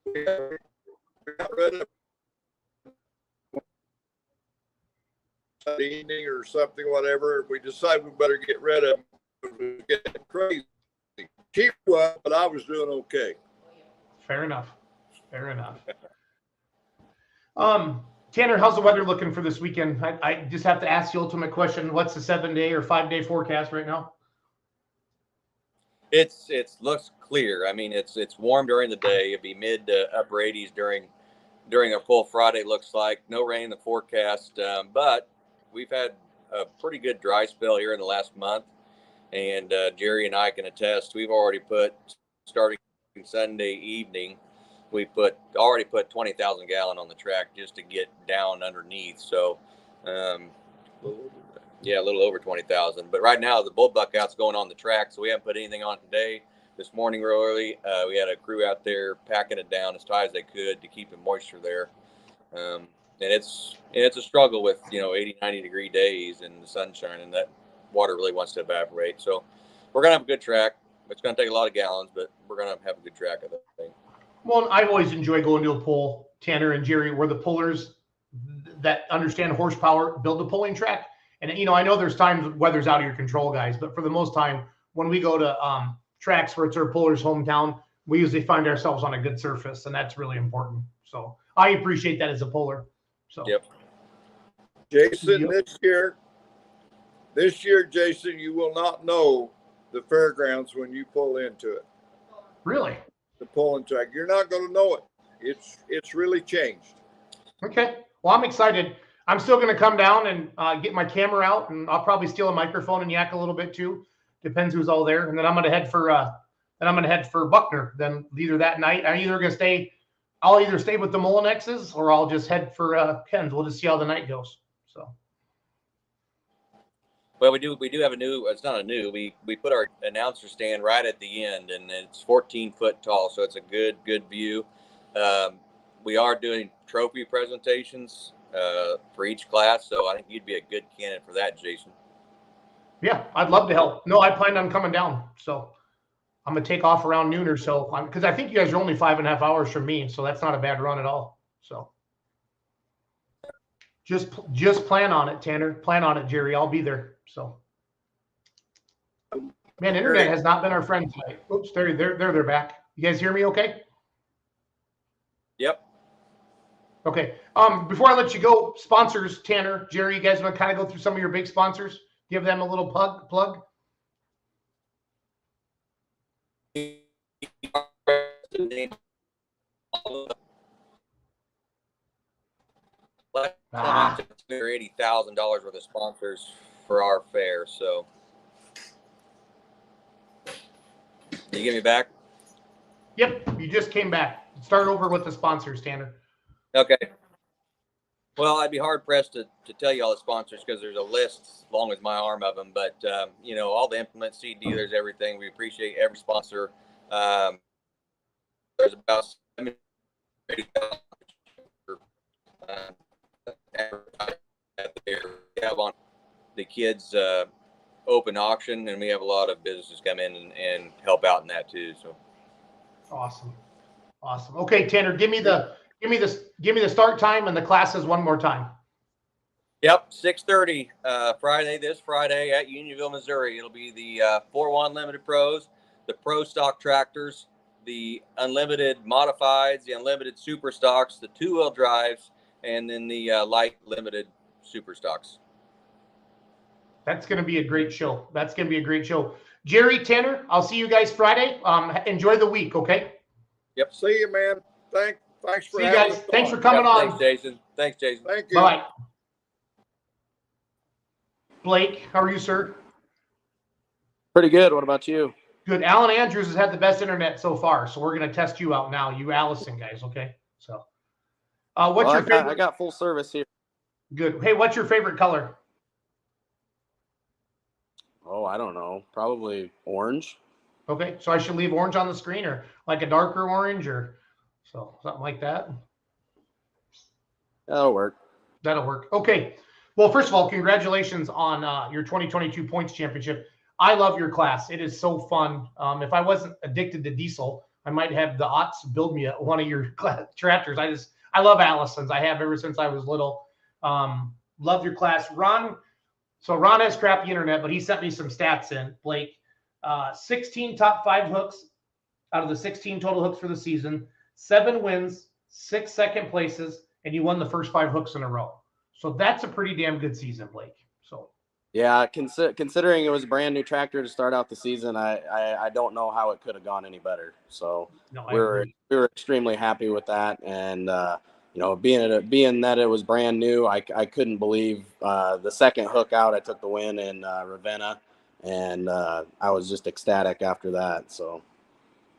we got rid of evening or something, whatever. We decided we better get rid of them. It was getting crazy. Cheap was, but I was doing okay. Fair enough. Tanner, how's the weather looking for this weekend? I just have to ask the ultimate question. What's the 7-day or 5-day forecast right now? It looks clear. I mean, it's warm during the day. It'll be mid to upper 80s during a full Friday. Looks like no rain in the forecast, but we've had a pretty good dry spell here in the last month, and Jerry and I can attest. We've already put, starting Sunday evening, we already put 20,000 gallon on the track just to get down underneath. So, yeah, a little over 20,000. But right now the bull buck out's going on the track, so we haven't put anything on today. This morning real early, we had a crew out there packing it down as tight as they could to keep the moisture there. And it's a struggle with 80, 90 degree days and the sunshine, and that water really wants to evaporate. So we're gonna have a good track. It's gonna take a lot of gallons, but we're gonna have a good track, I think. Well, I always enjoy going to a pull, Tanner and Jerry, where the pullers that understand horsepower build a pulling track. And I know there's times weather's out of your control, guys, but for the most time, when we go to tracks where it's our puller's hometown, we usually find ourselves on a good surface, and that's really important. So I appreciate that as a puller. So yep. Jason, this year, Jason, you will not know the fairgrounds when you pull into it. Really? The pulling track. You're not going to know it. It's really changed. Okay. Well, I'm excited. I'm still going to come down and get my camera out, and I'll probably steal a microphone and yak a little bit too. Depends who's all there. And then I'm going to head for Buckner. Then either that night, I'll either stay with the Molinexes or I'll just head for Ken's. We'll just see how the night goes. So. Well, we do have a new. It's not a new. We put our announcer stand right at the end, and it's 14 foot tall, so it's a good view. We are doing trophy presentations for each class, so I think you'd be a good candidate for that, Jason. Yeah, I'd love to help. No, I planned on coming down, so I'm gonna take off around noon or so, because I think you guys are only 5.5 hours from me, so that's not a bad run at all. So just plan on it, Tanner. Plan on it, Jerry. I'll be there. So, man, internet has not been our friend tonight. Oops, they're back. You guys hear me? Okay. Yep. Okay. Before I let you go, sponsors, Tanner, Jerry, you guys want to kind of go through some of your big sponsors? Give them a little plug. Last time I took $80,000 worth of sponsors for our fair. So, you get me back? Yep, you just came back. Start over with the sponsors, Tanner. Okay. Well, I'd be hard pressed to tell you all the sponsors because there's a list as long as my arm of them. But you know, all the implement seed dealers, everything. We appreciate every sponsor. There's about 70 we have on the kids open auction, and we have a lot of businesses come in and help out in that too. So awesome. Okay, Tanner, give me the start time and the classes one more time. Yep, 6:30 this Friday at Unionville, Missouri. It'll be the 4-1 Limited Pros, the Pro Stock Tractors, the Unlimited Modifieds, the Unlimited Super Stocks, the 2-wheel drives, and then the Light Limited Super Stocks. That's going to be a great show. Jerry, Tanner, I'll see you guys Friday. Enjoy the week, okay? Yep. See you, man. Thanks for See you having guys. us Thanks on. for coming on. Thanks, Jason. Thank you. Bye. Blake, how are you, sir? Pretty good. What about you? Good. Alan Andrews has had the best internet so far, so we're going to test you out now. You Allison guys, okay? So, what's your favorite? I got full service here. Good. Hey, what's your favorite color? Oh, I don't know. Probably orange. Okay, so I should leave orange on the screen, or like a darker orange, or so something like that. That'll work. Okay. Well, first of all, congratulations on your 2022 points championship. I love your class. It is so fun. If I wasn't addicted to diesel, I might have the Otts build me one of your tractors. I love Allison's. I have ever since I was little. Love your class. Ron has crappy internet, but he sent me some stats in, Blake. 16 top 5 hooks out of the 16 total hooks for the season, 7 wins, 6 second places, and you won the first 5 hooks in a row. So that's a pretty damn good season, Blake. So yeah, considering it was a brand new tractor to start out the season, I don't know how it could have gone any better. So no, we were extremely happy with that, and you know, being that it was brand new, I couldn't believe the second hook out. I took the win in Ravenna, and I was just ecstatic after that. So,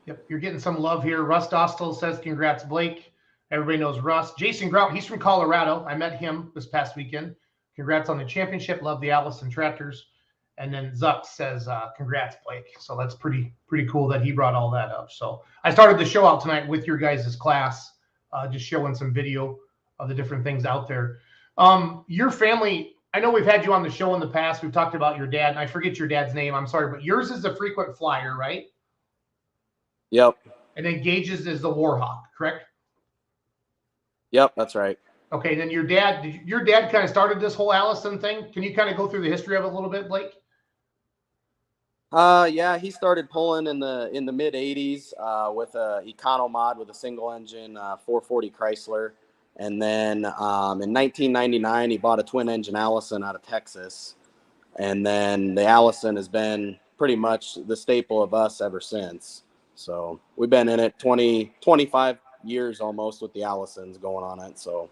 yep, you're getting some love here. Russ Dostal says, "Congrats, Blake." Everybody knows Russ. Jason Grout, he's from Colorado. I met him this past weekend. Congrats on the championship. Love the Allison tractors. And then Zuck says, "Congrats, Blake." So that's pretty cool that he brought all that up. So I started the show out tonight with your guys' class. Just showing some video of the different things out there. Your family, I know we've had you on the show in the past. We've talked about your dad, and I forget your dad's name. I'm sorry, but yours is a frequent flyer, right? Yep. And then Gage's is the Warhawk, correct? Yep, that's right. Okay, then your dad kind of started this whole Allison thing. Can you kind of go through the history of it a little bit, Blake? Yeah, he started pulling in the mid '80s with a Econo mod with a single engine 440 Chrysler, and then in 1999 he bought a twin engine Allison out of Texas, and then the Allison has been pretty much the staple of us ever since. So we've been in it 25 years almost with the Allisons going on it. So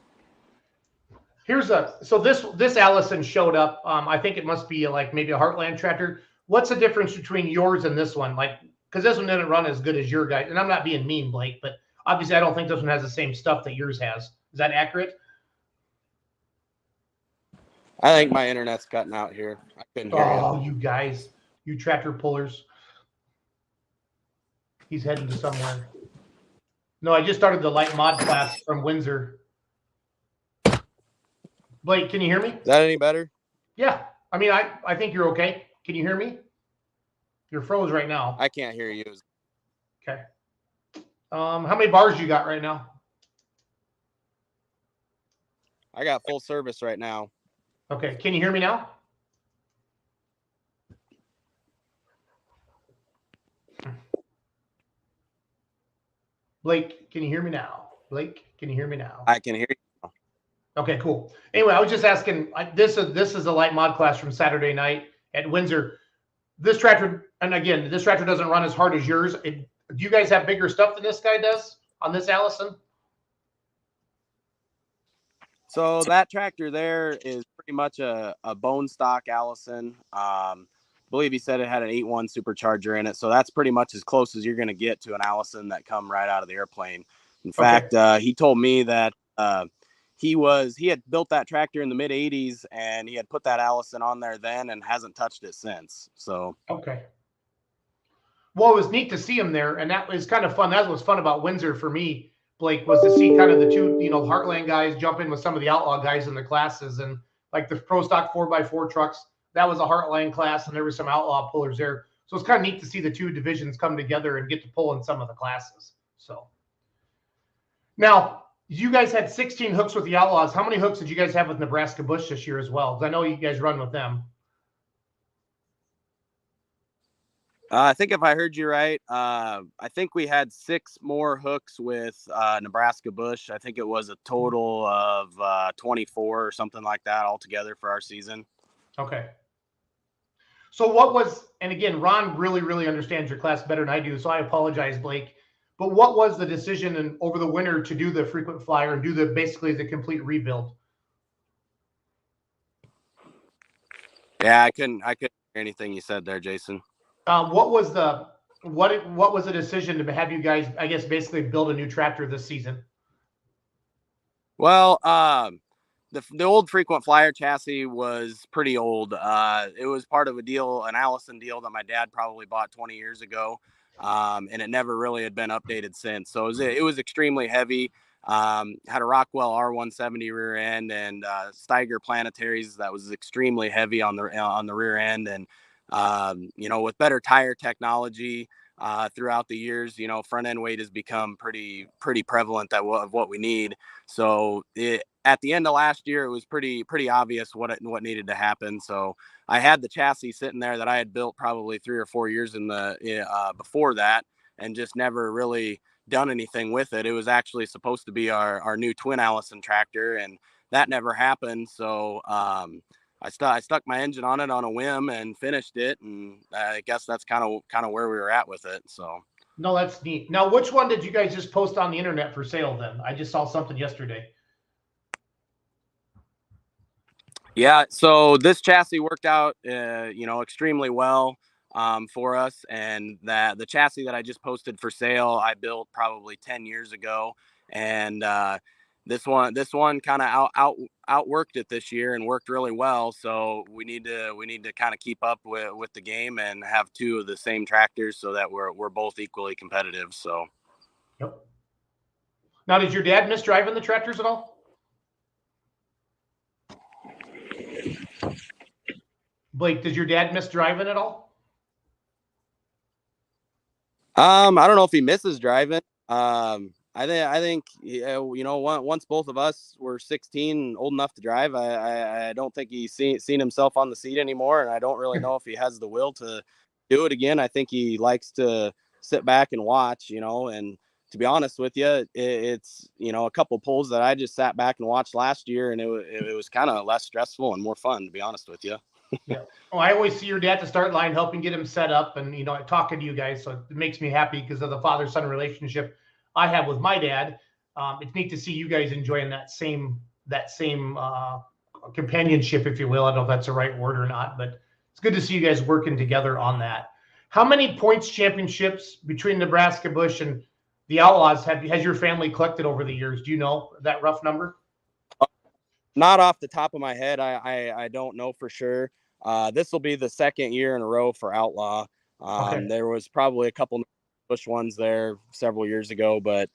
this Allison showed up. I think it must be like maybe a Heartland tractor. What's the difference between yours and this one? Like, because this one didn't run as good as your guy. And I'm not being mean, Blake, but obviously I don't think this one has the same stuff that yours has. Is that accurate? I think my internet's cutting out here. I couldn't hear you. Oh, you guys, you tractor pullers. He's heading to somewhere. No, I just started the light mod class from Windsor. Blake, can you hear me? Is that any better? Yeah. I mean, I think you're okay. Can you hear me? You're froze right now. I can't hear you. Okay. How many bars you got right now? I got full service right now. Okay. Can you hear me now? Blake, can you hear me now? Blake, can you hear me now? I can hear you. Okay, cool. Anyway, I was just asking. This is a light mod class from Saturday night at Windsor. This tractor, and again, this tractor doesn't run as hard as yours. Do you guys have bigger stuff than this guy does on this Allison? So that tractor there is pretty much a bone stock Allison. I believe he said it had an 8.1 supercharger in it. So that's pretty much as close as you're going to get to an Allison that come right out of the airplane. In fact, he told me that he had built that tractor in the mid 80s and he had put that Allison on there then and hasn't touched it since. So, okay. Well, it was neat to see him there. And that was kind of fun. That was fun about Windsor for me, Blake, was to see kind of the two, Heartland guys jump in with some of the Outlaw guys in the classes, and like the Pro Stock 4x4 trucks. That was a Heartland class, and there were some Outlaw pullers there. So it's kind of neat to see the two divisions come together and get to pull in some of the classes. So now you guys had 16 hooks with the Outlaws. How many hooks did you guys have with Nebraska Bush this year as well? Because I know you guys run with them. I think if I heard you right, I think we had 6 more hooks with Nebraska Bush. I think it was a total of 24 or something like that altogether for our season. Okay. So what was, and again, Ron really, really understands your class better than I do, so I apologize, Blake. But what was the decision over the winter to do the frequent flyer and do basically the complete rebuild? Yeah, I couldn't hear anything you said there, Jason. What was the decision to have you guys, I guess, basically build a new tractor this season? Well, the old frequent flyer chassis was pretty old. It was part of an Allison deal that my dad probably bought 20 years ago, and it never really had been updated since. So it was extremely heavy. Had a Rockwell R170 rear end and Steiger planetaries that was extremely heavy on the rear end, and with better tire technology throughout the years, front end weight has become pretty prevalent of what we need. So at the end of last year, it was pretty obvious what needed to happen. So I had the chassis sitting there that I had built probably 3 or 4 years before that, and just never really done anything with it. It was actually supposed to be our new twin Allison tractor, and that never happened. So I stuck my engine on it on a whim and finished it, and I guess that's kind of where we were at with it. So no, that's neat. Now, which one did you guys just post on the internet for sale then? I just saw something yesterday. Yeah, so this chassis worked out, extremely well for us, and that the chassis that I just posted for sale, I built probably 10 years ago, and this one kind of outworked it this year and worked really well. So we need to kind of keep up with the game and have 2 of the same tractors so that we're both equally competitive. So. Yep. Now, did your dad miss driving the tractors at all? Blake, did your dad miss driving at all? I don't know if he misses driving. I think once both of us were 16, old enough to drive, I don't think he's seen himself on the seat anymore, and I don't really know if he has the will to do it again. I think he likes to sit back and watch, and to be honest with you, it's a couple pulls that I just sat back and watched last year, and it was kind of less stressful and more fun, to be honest with you. Yeah. Oh, I always see your dad at the start line helping get him set up, and talking to you guys, so it makes me happy because of the father-son relationship I have with my dad. It's neat to see you guys enjoying that same companionship, if you will. I don't know if that's the right word or not, but it's good to see you guys working together on that. How many points championships between Nebraska Bush and the Outlaws has your family collected over the years? Do you know that rough number? not off the top of my head. I don't know for sure. This will be the second year in a row for Outlaw. Okay. There was probably a couple Bush ones there several years ago, but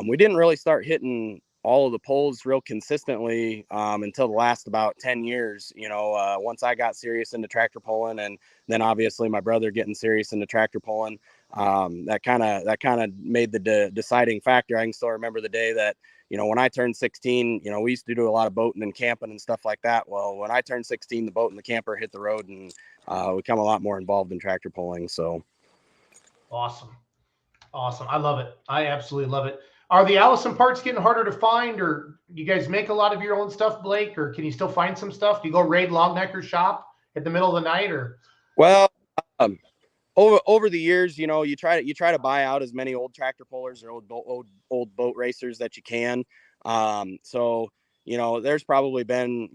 we didn't really start hitting all of the poles real consistently until the last about 10 years. Once I got serious into tractor pulling, and then obviously my brother getting serious into tractor pulling, that kind of made the deciding factor. I can still remember the day that, when I turned 16, we used to do a lot of boating and camping and stuff like that. Well, when I turned 16, the boat and the camper hit the road, and we become a lot more involved in tractor pulling. So Awesome. I love it. I absolutely love it. Are the Allison parts getting harder to find, or you guys make a lot of your own stuff, Blake, or can you still find some stuff? Do you go raid Longnecker's shop at the middle of the night, or? Well, over the years, you try to buy out as many old tractor pullers or old boat racers that you can. So there's probably been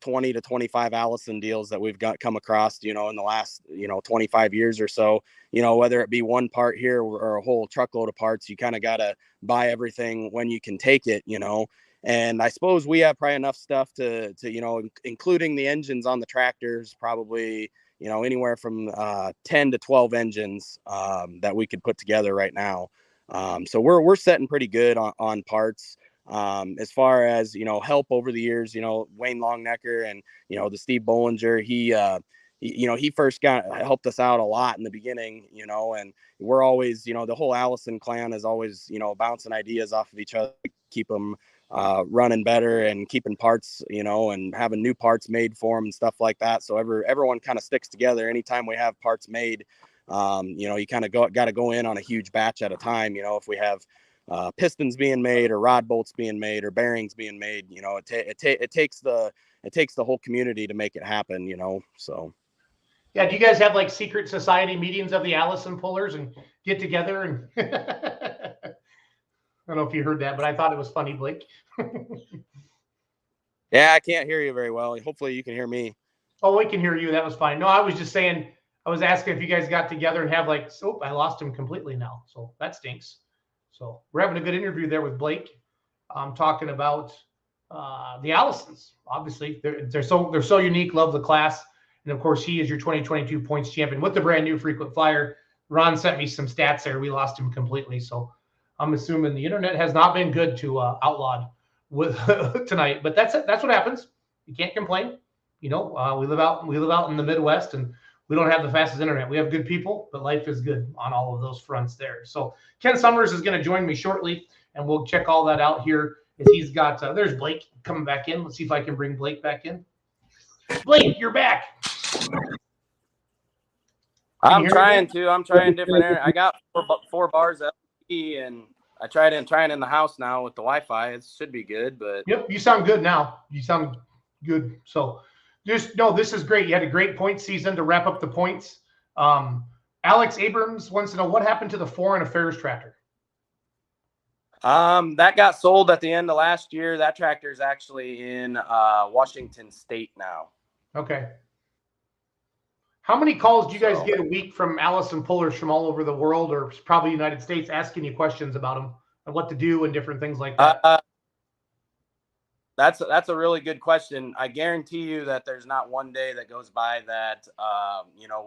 20 to 25 Allison deals that we've come across in the last 25 years or so. Whether it be one part here or a whole truckload of parts, you kind of got to buy everything when you can take it. And I suppose we have probably enough stuff to including the engines on the tractors, probably anywhere from 10 to 12 engines that we could put together right now. So we're setting pretty good on parts. As far as help over the years, Wayne Longnecker and the Steve Bollinger, he first helped us out a lot in the beginning, and we're always, the whole Allison clan is always, bouncing ideas off of each other to keep them running better and keeping parts, and having new parts made for them and stuff like that. So everyone kind of sticks together. Anytime we have parts made, you kind of got to go in on a huge batch at a time. If we have pistons being made or rod bolts being made or bearings being made, it takes the whole community to make it happen. So. Yeah, do you guys have like secret society meetings of the Allison pullers and get together? And I don't know if you heard that, but I thought it was funny, Blake. Yeah, I can't hear you very well. Hopefully you can hear me. Oh, we can hear you. That was fine. No, I was just saying, I was asking if you guys got together and have like, I lost him completely now. So that stinks. So we're having a good interview there with Blake. Talking about the Allisons. Obviously, they're so unique. Love the class. And of course, he is your 2022 points champion with the brand new frequent flyer. Ron sent me some stats there. We lost him completely. So I'm assuming the internet has not been good to Outlawed with tonight. But that's what happens. You can't complain. We live out in the Midwest, and we don't have the fastest internet. We have good people, but life is good on all of those fronts there. So Ken Summers is going to join me shortly, and we'll check all that out here. As he's got there's Blake coming back in. Let's see if I can bring Blake back in. Blake, you're back. I'm trying different area. I got four bars LTE, and I tried in the house now with the Wi-Fi. It should be good, but yep, you sound good now. You sound good. So this is great. You had a great point season to wrap up the points. Alex Abrams wants to know what happened to the Foreign Affairs tractor. That got sold at the end of last year. That tractor is actually in Washington State now. Okay. How many calls do you guys get a week from Allison pullers from all over the world, or probably United States, asking you questions about them and what to do and different things like that? That's a really good question. I guarantee you that there's not one day that goes by that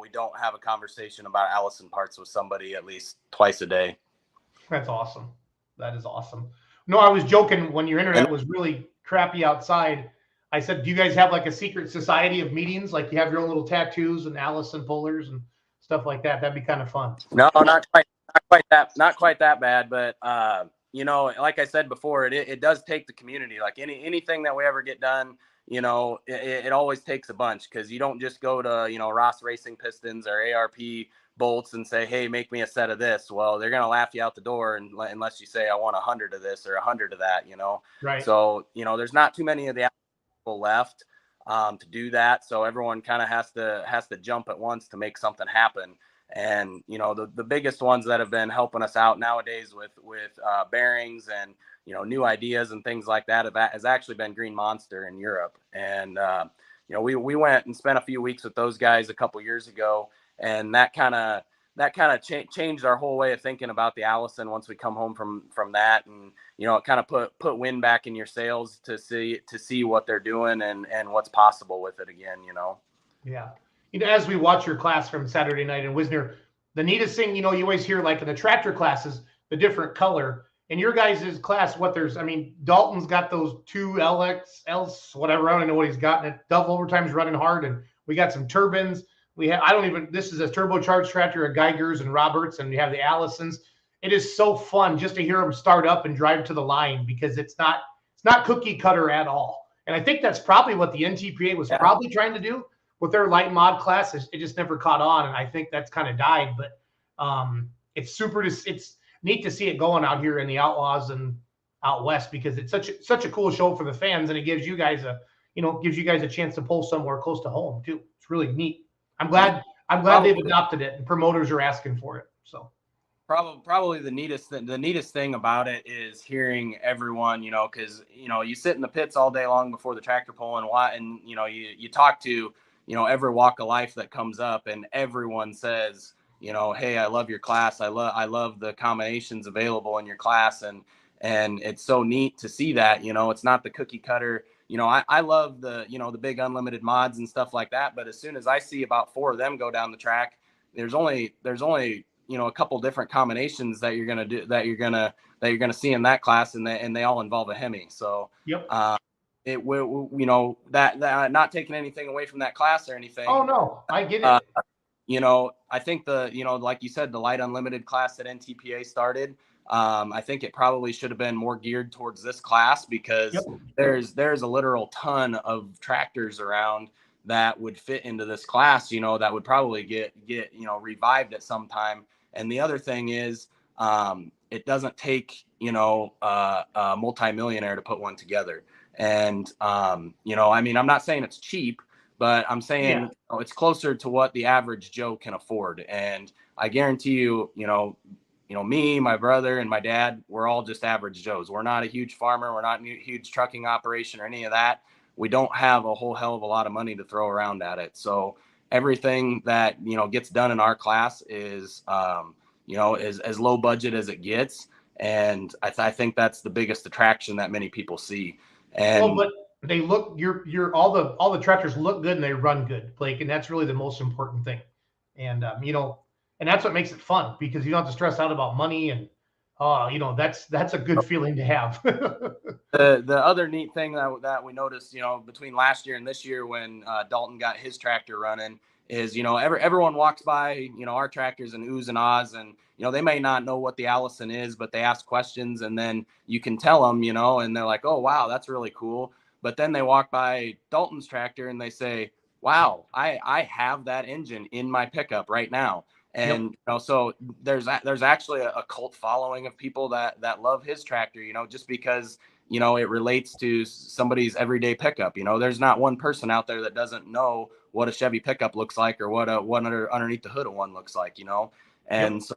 we don't have a conversation about Allison parts with somebody at least twice a day. That's awesome. That is awesome. No, I was joking when your internet was really crappy outside. I said, do you guys have like a secret society of meetings? Like you have your own little tattoos and Allison pullers and stuff like that. That'd be kind of fun. No, not quite that bad. But, like I said before, it does take the community. Like anything that we ever get done, it always takes a bunch, because you don't just go to, Ross Racing Pistons or ARP bolts and say, hey, make me a set of this. Well, they're going to laugh you out the door unless you say, I want 100 of this or 100 of that, Right. So, there's not too many of the people left to do that. So everyone kind of has to jump at once to make something happen. And, the biggest ones that have been helping us out nowadays with bearings and, new ideas and things like that has actually been Green Monster in Europe. And, we went and spent a few weeks with those guys a couple years ago, and that kind of that kind of changed our whole way of thinking about the Allison once we come home from that. And, you know, it kind of put wind back in your sails to see what they're doing and what's possible with it again, you know? Yeah. You know, as we watch your class from Saturday night in Wisner, the neatest thing, you know, you always hear like in the tractor classes, the different color. In your guys' class, Dalton's got those two LXLs, whatever. I don't know what he's got. And double overtime's running hard. And we got some turbines. This is a turbocharged tractor, a Geiger's and Roberts, and we have the Allisons. It is so fun just to hear them start up and drive to the line because it's not cookie cutter at all. And I think that's probably what the NTPA was probably trying to do with their light mod class. It just never caught on. And I think that's kind of died, but it's neat to see it going out here in the Outlaws and out West because it's such a cool show for the fans. And it gives you guys a chance to pull somewhere close to home too. It's really neat. I'm glad they've adopted it and promoters are asking for it. So probably the neatest thing about it is hearing everyone, you know, because, you know, you sit in the pits all day long before the tractor pull and you know, you talk to, you know, every walk of life that comes up and everyone says, you know, hey, I love your class. I love the combinations available in your class. And it's so neat to see that, you know, it's not the cookie cutter. You know, I love the, you know, the big unlimited mods and stuff like that. But as soon as I see about 4 of them go down the track, there's only, you know, a couple different combinations that you're going to see in that class. And they all involve a Hemi. So, yep. It will, you know, that not taking anything away from that class or anything. Oh no, I get it. You know, I think you know, like you said, the light unlimited class that NTPA started, I think it probably should have been more geared towards this class because there's a literal ton of tractors around that would fit into this class, you know, that would probably get, you know, revived at some time. And the other thing is, it doesn't take, you know, a multimillionaire to put one together. And, you know, I mean, I'm not saying it's cheap, but I'm saying you know, it's closer to what the average Joe can afford. And I guarantee you, you know, me, my brother, and my dad, we're all just average Joes. We're not a huge farmer. We're not a huge trucking operation or any of that. We don't have a whole hell of a lot of money to throw around at it. So everything that, you know, gets done in our class is, you know, is as low budget as it gets. And I think that's the biggest attraction that many people see. And but they look, all the tractors look good and they run good, Blake, and that's really the most important thing. And you know, and that's what makes it fun because you don't have to stress out about money and you know, that's a good feeling to have. The other neat thing that we noticed, you know, between last year and this year when Dalton got his tractor running is, you know, everyone walks by, you know, our tractors and oohs and ahs, and, you know, they may not know what the Allison is, but they ask questions and then you can tell them, you know, and they're like, oh, wow, that's really cool. But then they walk by Dalton's tractor and they say, wow, I have that engine in my pickup right now. And, you know, so there's actually a cult following of people that love his tractor, you know, just because, you know, it relates to somebody's everyday pickup. You know, there's not one person out there that doesn't know what a Chevy pickup looks like or what underneath the hood of one looks like, you know. And so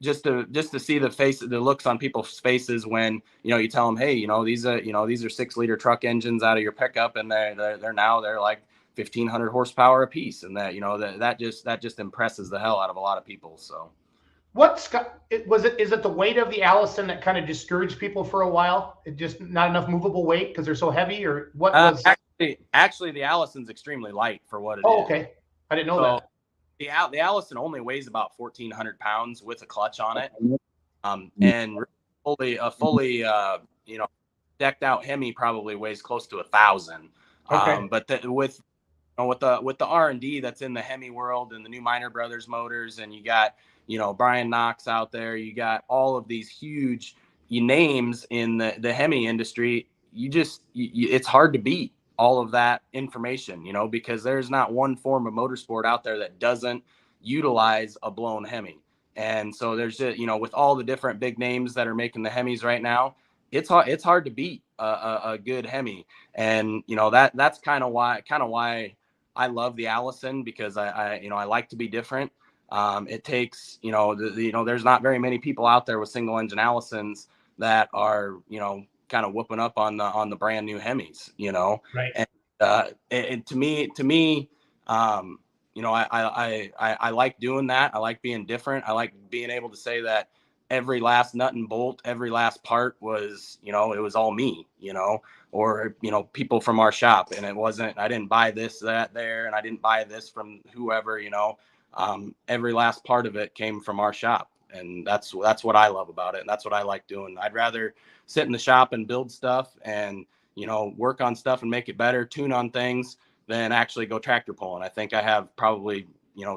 just to see the looks on people's faces when, you know, you tell them, hey, you know, these are 6-liter truck engines out of your pickup, and they're like 1,500 horsepower a piece, and that, you know, that just impresses the hell out of a lot of people. So is it the weight of the Allison that kind of discouraged people for a while? It just not enough movable weight because they're so heavy, or what was actually the Allison's extremely light for what it is. Okay, I didn't know that. The Allison only weighs about 1,400 pounds with a clutch on it, and a fully you know, decked out Hemi probably weighs close to 1,000. Okay. But with the R&D that's in the Hemi world and the new Minor Brothers motors, and you got, you know, Brian Knox out there, you got all of these huge names in the Hemi industry. It's hard to beat all of that information, you know, because there's not one form of motorsport out there that doesn't utilize a blown Hemi. And so there's just, you know, with all the different big names that are making the Hemis right now, it's hard to beat a good Hemi. And, you know, that's kind of why I love the Allison, because I like to be different. It takes, you know, there's not very many people out there with single engine Allisons that are, you know, kind of whooping up on the brand new Hemis, you know. Right. And to me, I like doing that. I like being different. I like being able to say that every last nut and bolt, every last part was, it was all me, or, people from our shop. And it wasn't, I didn't buy this, that, there, and I didn't buy this from whoever, every last part of it came from our shop. And that's what I love about it. And that's what I like doing. I'd rather sit in the shop and build stuff and, work on stuff and make it better, tune on things, than actually go tractor pulling. I think I have probably,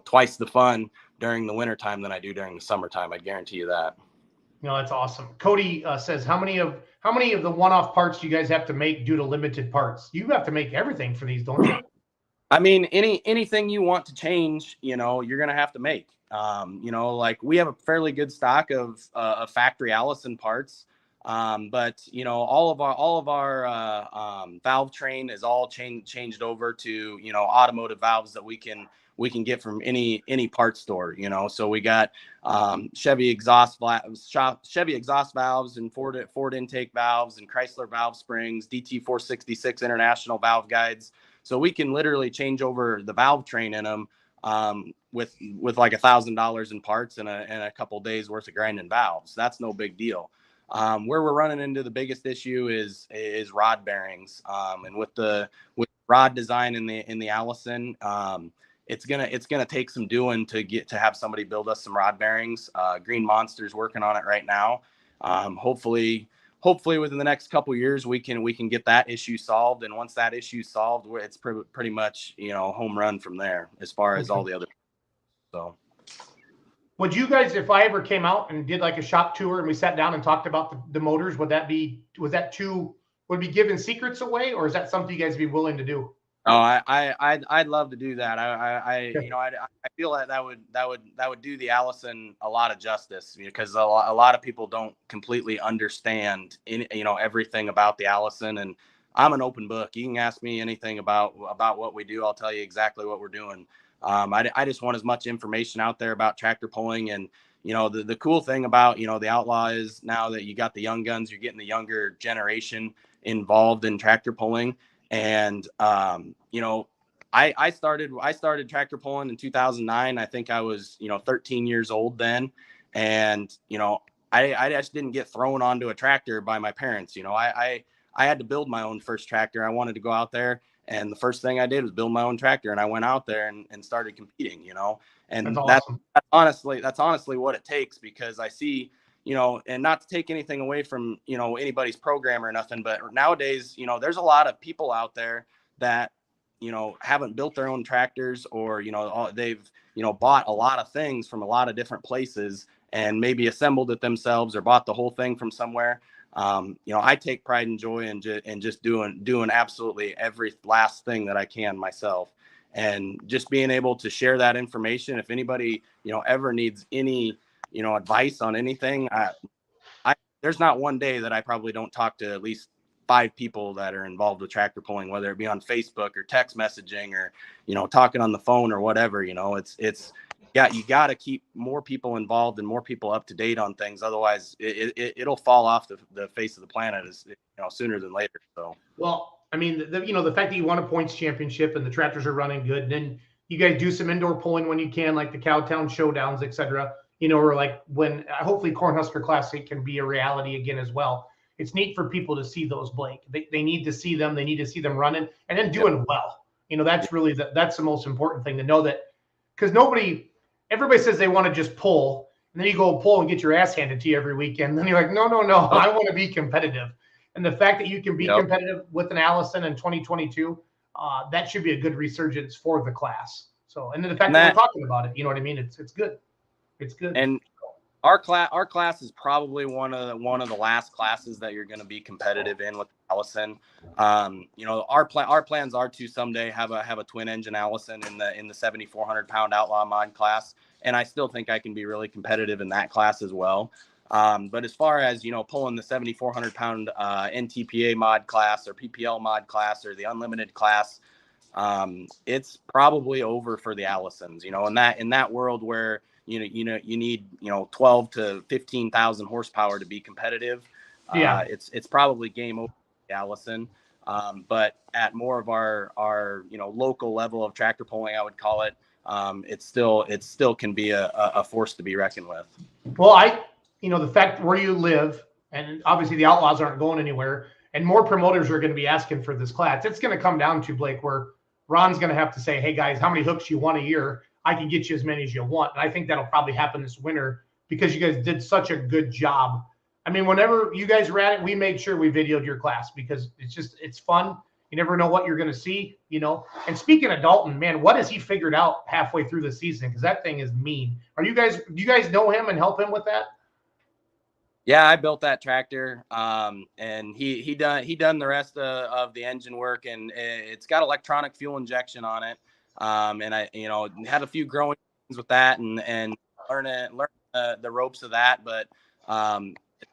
twice the fun during the wintertime than I do during the summertime. I guarantee you that. That's awesome. Cody says, how many of the one-off parts do you guys have to make due to limited parts? You have to make everything for these, don't you? I mean, anything you want to change, you're going to have to make. Like we have a fairly good stock of factory Allison parts. But all of our valve train is all changed over to automotive valves that we can get from any parts store. So we got Chevy exhaust valves and Ford intake valves and Chrysler valve springs, DT 466 international valve guides. So we can literally change over the valve train in them with like $1,000 in parts and a couple days worth of grinding valves. That's no big deal. Where we're running into the biggest issue is rod bearings. And with rod design in the Allison, it's gonna take some doing to have somebody build us some rod bearings. Green Monster's working on it right now. Hopefully within the next couple of years we can get that issue solved. And once that issue's solved, it's pretty much home run from there as far as all the other. So. Would you guys, if I ever came out and did like a shop tour and we sat down and talked about the motors, would be giving secrets away, or is that something you guys would be willing to do? Oh, I'd love to do that. I feel that would do the Allison a lot of justice, because a lot of people don't completely understand everything about the Allison. And I'm an open book. You can ask me anything about what we do. I'll tell you exactly what we're doing. I just want as much information out there about tractor pulling. And the cool thing about the Outlaw is now that you got the young guns, you're getting the younger generation involved in tractor pulling. And I started tractor pulling in 2009. I think I was 13 years old then. And I just didn't get thrown onto a tractor by my parents. I had to build my own first tractor. I wanted to go out there, and the first thing I did was build my own tractor, and I went out there and started competing, and that's awesome. That's honestly what it takes, because I see, and not to take anything away from, anybody's program or nothing, but nowadays, there's a lot of people out there that, haven't built their own tractors, or, they've, bought a lot of things from a lot of different places and maybe assembled it themselves or bought the whole thing from somewhere. I take pride and joy in just doing absolutely every last thing that I can myself, and just being able to share that information. If anybody, ever needs any, advice on anything, there's not one day that I probably don't talk to at least 5 people that are involved with tractor pulling, whether it be on Facebook or text messaging or, talking on the phone or whatever. You got to keep more people involved and more people up to date on things. Otherwise it'll fall off the face of the planet sooner than later. So, well, I mean, the fact that you won a points championship and the tractors are running good, and then you guys do some indoor pulling when you can, like the Cowtown showdowns, etc. Or like when hopefully Cornhusker Classic can be a reality again as well. It's neat for people to see those, Blake. They need to see them. They need to see them running and then doing well. That's really that's the most important thing, to know that, because everybody says they want to just pull, and then you go pull and get your ass handed to you every weekend. Then you're like, no, I want to be competitive. And the fact that you can be competitive with an Allison in 2022, that should be a good resurgence for the class. So, and then the fact that we're talking about it, you know what I mean? It's good. It's good. And our class is probably one of the last classes that you're going to be competitive in with Allison. Our plans are to someday have a twin engine Allison in the 7,400 pound Outlaw mod class, and I still think I can be really competitive in that class as well. But as far as pulling the 7,400 pound NTPA mod class or PPL mod class or the unlimited class, it's probably over for the Allisons. In that world where you need 12 to 15,000 horsepower to be competitive. It's probably game over for Allison. But at more of our local level of tractor pulling, I would call it, it still can be a force to be reckoned with. Well, the fact where you live, and obviously the Outlaws aren't going anywhere, and more promoters are going to be asking for this class. It's going to come down to, Blake, where Ron's going to have to say, hey, guys, how many hooks you want a year? I can get you as many as you want. And I think that'll probably happen this winter because you guys did such a good job. I mean, whenever you guys were at it, we made sure we videoed your class because it's fun. You never know what you're going to see, And speaking of Dalton, man, what has he figured out halfway through the season? Because that thing is mean. Do you guys know him and help him with that? Yeah, I built that tractor, and he done the rest of the engine work, and it's got electronic fuel injection on it. And I had a few growing pains with that, and learn the ropes of that. But as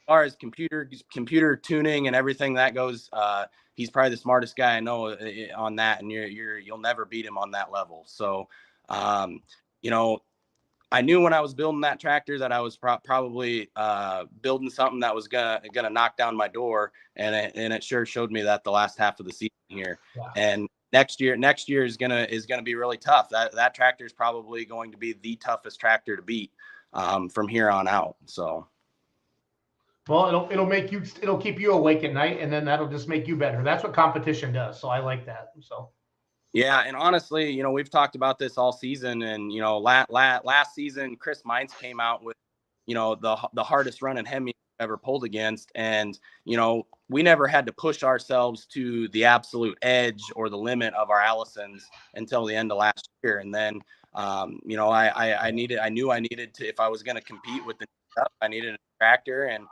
far as computer tuning and everything that goes, he's probably the smartest guy I know on that, and you'll never beat him on that level. So, I knew when I was building that tractor that I was probably building something that was gonna knock down my door, and it sure showed me that the last half of the season here. Yeah. And next year is gonna be really tough. That tractor is probably going to be the toughest tractor to beat from here on out. So, well, it'll keep you awake at night, and then that'll just make you better. That's what competition does. So I like that. So. Yeah, and honestly, we've talked about this all season, and last season Chris Mines came out with, the hardest running Hemi ever pulled against, and we never had to push ourselves to the absolute edge or the limit of our Allisons until the end of last year, and then I knew I needed to, if I was going to compete with the stuff, I needed a tractor and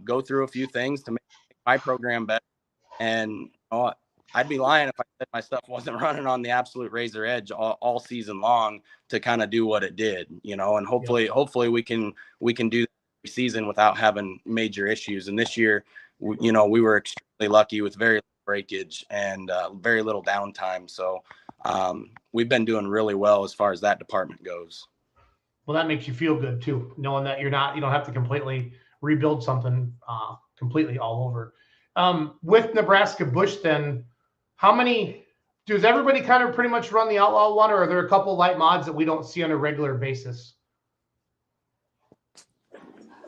go through a few things to make my program better, and I'd be lying if I said my stuff wasn't running on the absolute razor edge all season long to kind of do what it did, and hopefully we can do that every season without having major issues. And this year, we were extremely lucky with very little breakage and very little downtime. So we've been doing really well as far as that department goes. Well, that makes you feel good too, knowing that you don't have to completely rebuild something completely all over. With Nebraska Bush, then, does everybody kind of pretty much run the Outlaw one, or are there a couple light mods that we don't see on a regular basis?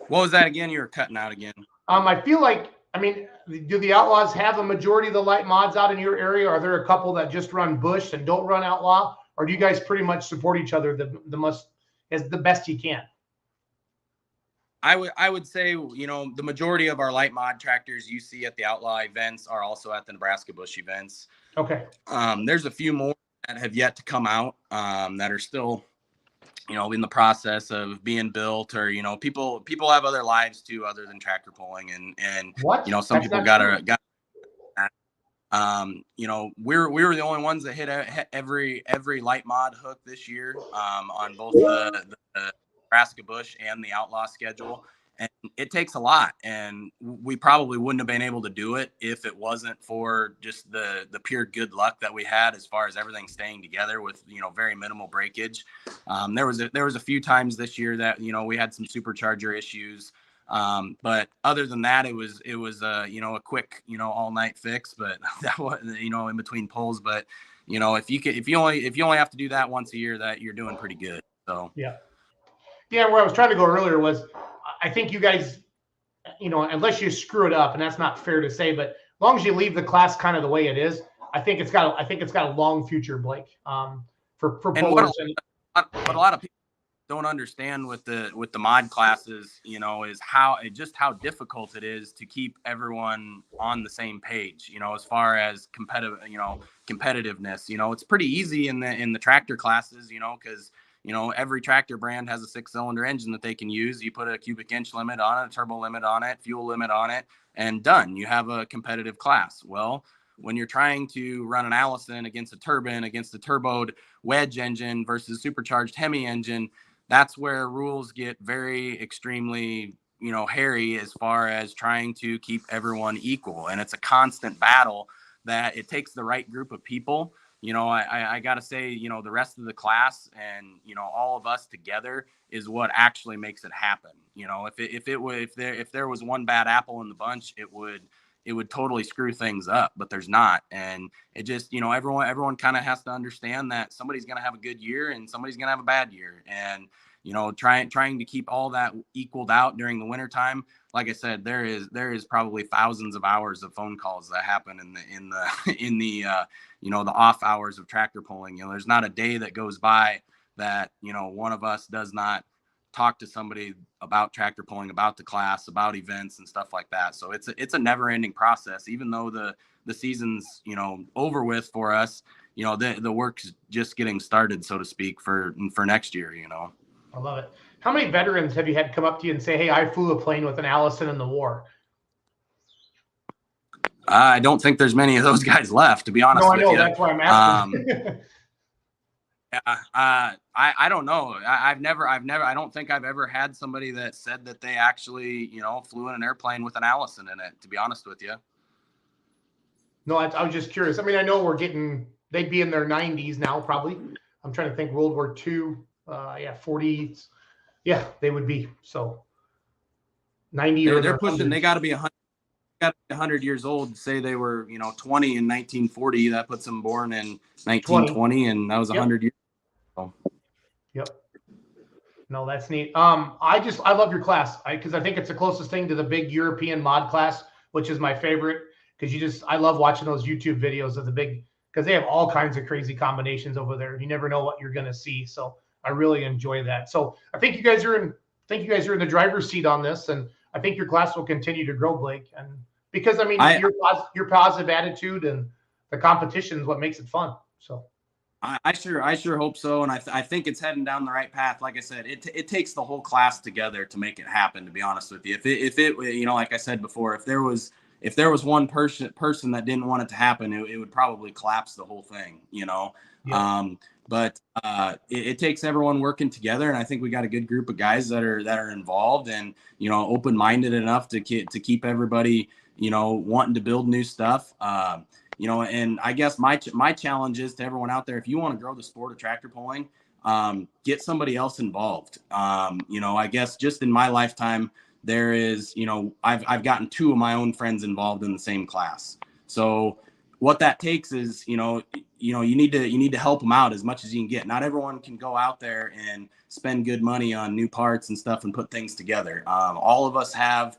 What was that again? You were cutting out again. I feel like, do the Outlaws have a majority of the light mods out in your area? Are there a couple that just run Bush and don't run Outlaw? Or do you guys pretty much support each other the best you can? I would say, the majority of our light mod tractors you see at the Outlaw events are also at the Nebraska Bush events. Okay. There's a few more that have yet to come out that are still, in the process of being built, or, people have other lives too, other than tractor pulling, and what? Some That's people got we were the only ones that hit every light mod hook this year on both the Nebraska Bush and the Outlaw schedule, and it takes a lot, and we probably wouldn't have been able to do it if it wasn't for just the pure good luck that we had as far as everything staying together with very minimal breakage. There was a few times this year that we had some supercharger issues, but other than that, it was a quick all night fix, but that was in between pulls. But if you only have to do that once a year, that you're doing pretty good. So yeah, where I was trying to go earlier was, I think you guys, unless you screw it up, and that's not fair to say, but as long as you leave the class kind of the way it is, I think it's got a long future, Blake. For pullers. What a lot of people don't understand with the mod classes, is how difficult it is to keep everyone on the same page, as far as competitiveness. It's pretty easy in the tractor classes, because every tractor brand has a 6-cylinder engine that they can use. You put a cubic inch limit on it, a turbo limit on it, fuel limit on it, and done. You have a competitive class. Well, when you're trying to run an Allison against a turbine, against a turboed wedge engine versus supercharged Hemi engine, that's where rules get very extremely, hairy as far as trying to keep everyone equal. And it's a constant battle that it takes the right group of people. I got to say, the rest of the class and, all of us together is what actually makes it happen. If there was one bad apple in the bunch, it would it would totally screw things up, but there's not. And it just, everyone kind of has to understand that somebody's going to have a good year and somebody's going to have a bad year. And, trying to keep all that equaled out during the wintertime. Like I said, there is probably thousands of hours of phone calls that happen in the the off hours of tractor pulling. There's not a day that goes by that, one of us does not talk to somebody about tractor pulling, about the class, about events and stuff like that. So it's a never ending process, even though the season's, over with for us. The work's just getting started, so to speak, for next year. I love it. How many veterans have you had come up to you and say, "Hey, I flew a plane with an Allison in the war"? I don't think there's many of those guys left, to be honest with you. No, I know. That's why I'm asking. I don't know. I don't think I've ever had somebody that said that they actually, flew in an airplane with an Allison in it, to be honest with you. No, I was just curious. I mean, I know they'd be in their 90s now, probably. I'm trying to think World War II. 40s. Yeah, they would be. So 90 or they're pushing. They got to be 100 years old. Say they were, 20 in 1940. That puts them born in 1920, and that was 100 years ago. Yep. No, that's neat. I love your class because I think it's the closest thing to the big European mod class, which is my favorite. Because I love watching those YouTube videos of the big, because they have all kinds of crazy combinations over there. You never know what you're going to see. So I really enjoy that. So I think you guys are in the driver's seat on this, and I think your class will continue to grow, Blake. And because your positive attitude and the competition is what makes it fun. So I sure hope so, and I think it's heading down the right path. Like I said, it takes the whole class together to make it happen. To be honest with you, if it like I said before, if there was one person that didn't want it to happen, it would probably collapse the whole thing. Yeah. But it takes everyone working together, and I think we got a good group of guys that are involved and open-minded enough to keep everybody wanting to build new stuff. And I guess my challenge is to everyone out there: if you want to grow the sport of tractor pulling, get somebody else involved. I guess just in my lifetime, there is I've gotten 2 of my own friends involved in the same class. So what that takes is, you need to help them out as much as you can get. Not everyone can go out there and spend good money on new parts and stuff and put things together. All of us have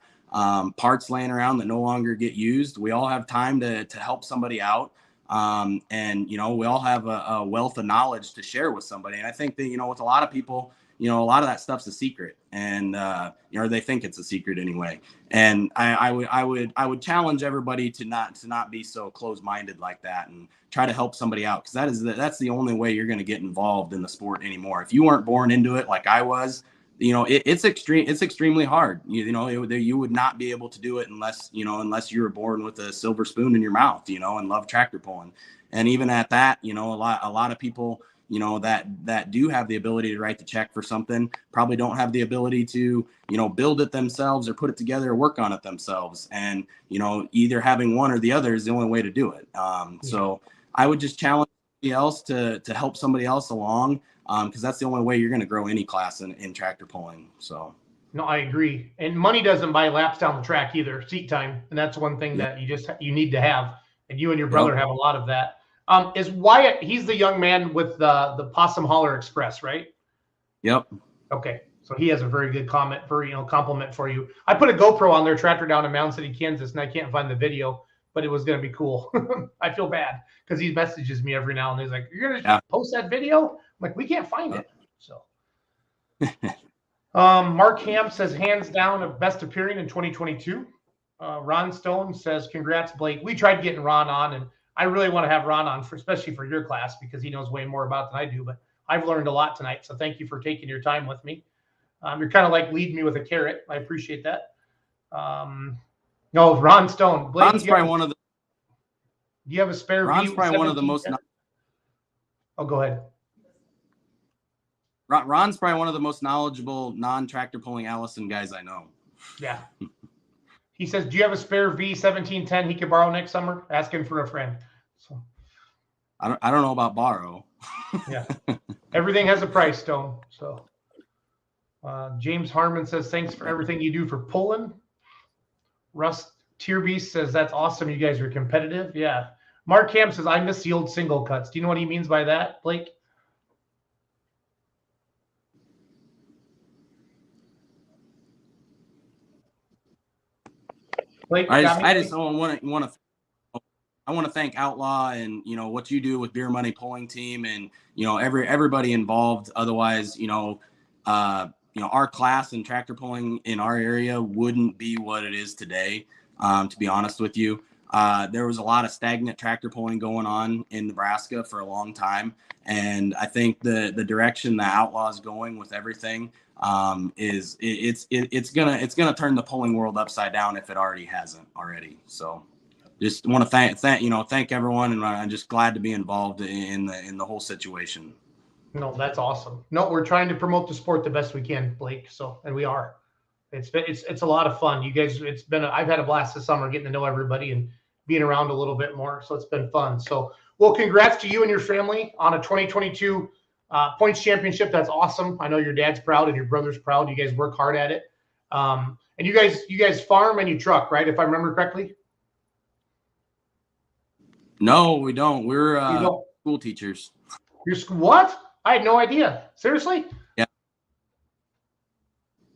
parts laying around that no longer get used. We all have time to help somebody out. And, we all have a wealth of knowledge to share with somebody. And I think that, with a lot of people, a lot of that stuff's a secret, and or they think it's a secret anyway. And I would challenge everybody to not be so closed-minded like that, and try to help somebody out, because that's the only way you're going to get involved in the sport anymore. If you weren't born into it like I was, it's extremely hard. You would not be able to do it unless you were born with a silver spoon in your mouth, and love tractor pulling. And even at that, a lot of people, that do have the ability to write the check for something probably don't have the ability to, build it themselves or put it together or work on it themselves. And, either having one or the other is the only way to do it. So I would just challenge somebody else to help somebody else along, because that's the only way you're going to grow any class in tractor pulling. So. No, I agree. And money doesn't buy laps down the track either, seat time. And that's one thing that you need to have. And you and your brother have a lot of that. Is Wyatt, he's the young man with the Possum Holler Express, right? Yep. Okay. So he has a very good compliment for you. I put a GoPro on their tractor down in Mound City, Kansas, and I can't find the video, but it was going to be cool. I feel bad because he messages me every now and then. He's like, "You're going to post that video?" I'm like, "We can't find it." So Mark Ham says, hands down, best appearing in 2022. Ron Stone says, congrats, Blake. We tried getting Ron on, and I really want to have Ron on, especially for your class, because he knows way more about than I do. But I've learned a lot tonight, so thank you for taking your time with me. You're kind of like leading me with a carrot. I appreciate that. No, Ron Stone. Blake, Ron's probably one of the. Do you have a spare? Ron's probably one of the most. Oh, go ahead. Ron's probably one of the most knowledgeable non-tractor pulling Allison guys I know. Yeah. He says, do you have a spare V1710 he could borrow next summer? Asking for a friend. So I don't know about borrow. Yeah. Everything has a price, Stone. So James Harmon says, thanks for everything you do for pulling. Russ Tier Beast says, that's awesome. You guys are competitive. Yeah. Mark Camp says, I miss the old single cuts. Do you know what he means by that, Blake? Blake, I got me? just want to thank Outlaw and what you do with Beer Money Pulling Team and everybody involved. Otherwise, our class in tractor pulling in our area wouldn't be what it is today. To be honest with you, there was a lot of stagnant tractor pulling going on in Nebraska for a long time, and I think the direction the Outlaw is going with everything it's gonna turn the pulling world upside down if it already hasn't already. So just want to thank everyone, and I'm just glad to be involved in the whole situation. No, that's awesome. No, we're trying to promote the sport the best we can, Blake. So, and we are. It's a lot of fun. You guys, I've had a blast this summer getting to know everybody and being around a little bit more. So it's been fun. So, well, congrats to you and your family on a 2022 points championship. That's awesome. I know your dad's proud and your brother's proud. You guys work hard at it. And you guys farm and you truck, right? If I remember correctly. No, we don't. We're school teachers. You're what? I had no idea. Seriously? Yeah.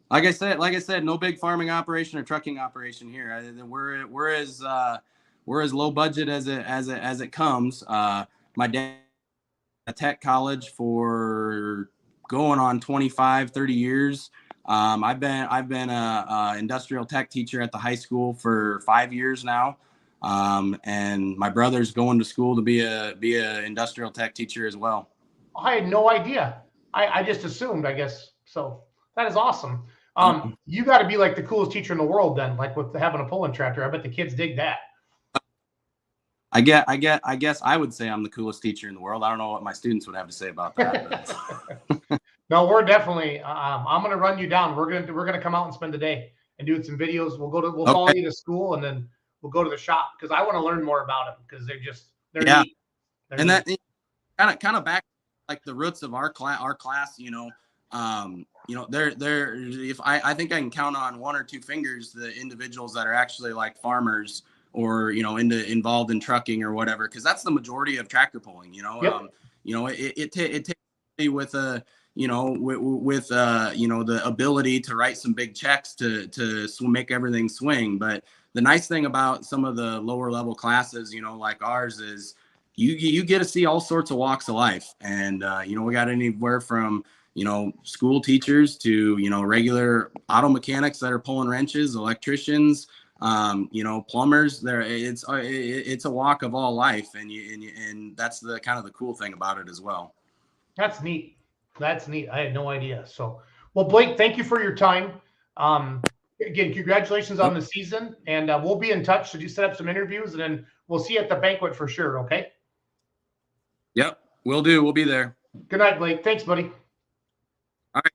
Like I said, no big farming operation or trucking operation here. We're as low budget as it comes. My dad at tech college for going on 25, 30 years. I've been a industrial tech teacher at the high school for 5 years now. And my brother's going to school to be a industrial tech teacher as well. I had no idea. I just assumed, I guess. So that is awesome. You got to be like the coolest teacher in the world then, like with having a pulling tractor. I bet the kids dig that. I guess I would say I'm the coolest teacher in the world. I don't know what my students would have to say about that. No, we're definitely. I'm going to run you down. We're gonna come out and spend the day and do some videos. We'll follow you to school and then we'll go to the shop because I want to learn more about them because they're neat. And that kind of back like the roots of our class. If I think I can count on one or two fingers the individuals that are actually like farmers or involved in trucking or whatever, because that's the majority of tractor pulling. Yep. It takes with the ability to write some big checks to make everything swing. But the nice thing about some of the lower level classes, like ours, is you get to see all sorts of walks of life. And, we got anywhere from, school teachers to, regular auto mechanics that are pulling wrenches, electricians, plumbers. It's a walk of all life. And that's the kind of the cool thing about it as well. That's neat. That's neat. I had no idea. So, well, Blake, thank you for your time. Again, congratulations on the season, and we'll be in touch. So you set up some interviews, and then we'll see you at the banquet for sure. Okay. Yep, we'll do. We'll be there. Good night, Blake. Thanks, buddy. All right.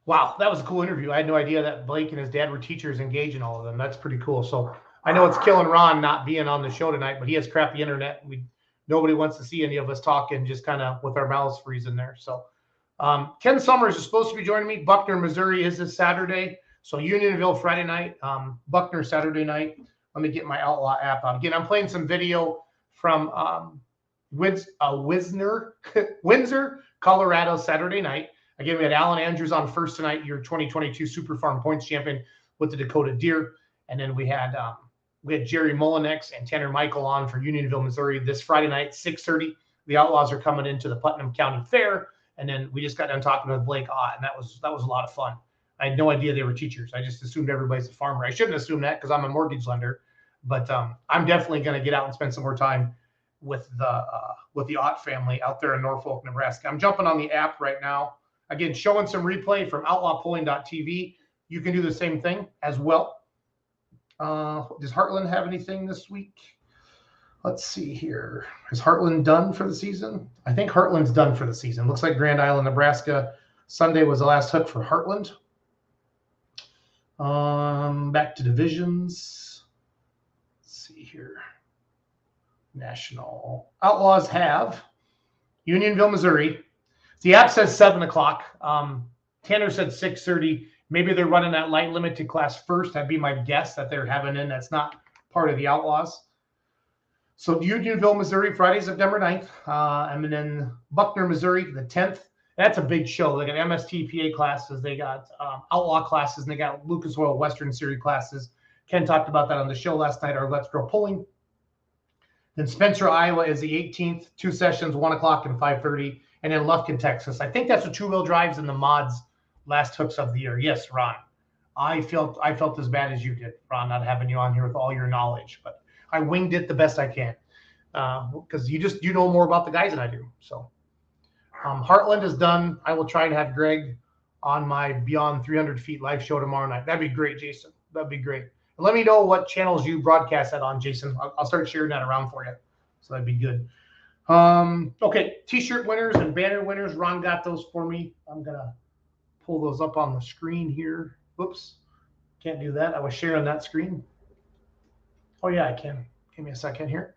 Wow, that was a cool interview. I had no idea that Blake and his dad were teachers engaging all of them. That's pretty cool. So I know it's killing Ron not being on the show tonight, but he has crappy internet. Nobody wants to see any of us talking, just kind of with our mouths freezing there. So Ken Summers is supposed to be joining me. Buckner, Missouri is this Saturday. So Unionville Friday night, Buckner Saturday night. Let me get my Outlaw app out. Again, I'm playing some video from Windsor, Colorado Saturday night. Again, we had Alan Andrews on first tonight, your 2022 Super Farm Points champion with the Dakota Deer. And then we had Jerry Molinex and Tanner Michael on for Unionville, Missouri this Friday night, 6:30. The Outlaws are coming into the Putnam County Fair. And then we just got done talking with Blake Ott, and that was a lot of fun. I had no idea they were teachers. I just assumed everybody's a farmer. I shouldn't assume that because I'm a mortgage lender, but I'm definitely going to get out and spend some more time with the Ott family out there in Norfolk, Nebraska. I'm jumping on the app right now. Again, showing some replay from outlawpulling.tv. You can do the same thing as well. Does Heartland have anything this week? Let's see here. Is Heartland done for the season? I think Heartland's done for the season. Looks like Grand Island, Nebraska. Sunday was the last hook for Heartland. Back to divisions. Let's see here. National Outlaws have Unionville, Missouri. The app says 7 o'clock. Tanner said 6:30. Maybe they're running that light limited class first. That'd be my guess that they're having in. That's not part of the Outlaws. So Unionville, Missouri, Friday, September 9th. And then Buckner, Missouri, the 10th. That's a big show. They got MSTPA classes. They got Outlaw classes. And they got Lucas Oil Western Series classes. Ken talked about that on the show last night, our Let's Grow Pulling. Then Spencer, Iowa is the 18th. 2 sessions, 1 o'clock and 5:30. And then Lufkin, Texas. I think that's the 2-wheel drives and the mods last hooks of the year. Yes, Ron. I felt as bad as you did, Ron, not having you on here with all your knowledge. But I winged it the best I can because you know more about the guys than I do. So Heartland is done. I will try to have Greg on my Beyond 300 Feet live show tomorrow night. That'd be great, Jason. That'd be great. And let me know what channels you broadcast that on, Jason. I'll start sharing that around for you. So that'd be good. Okay, T-shirt winners and banner winners. Ron got those for me. I'm going to pull those up on the screen here. Whoops. Can't do that. I was sharing that screen. Oh, yeah, I can. Give me a second here.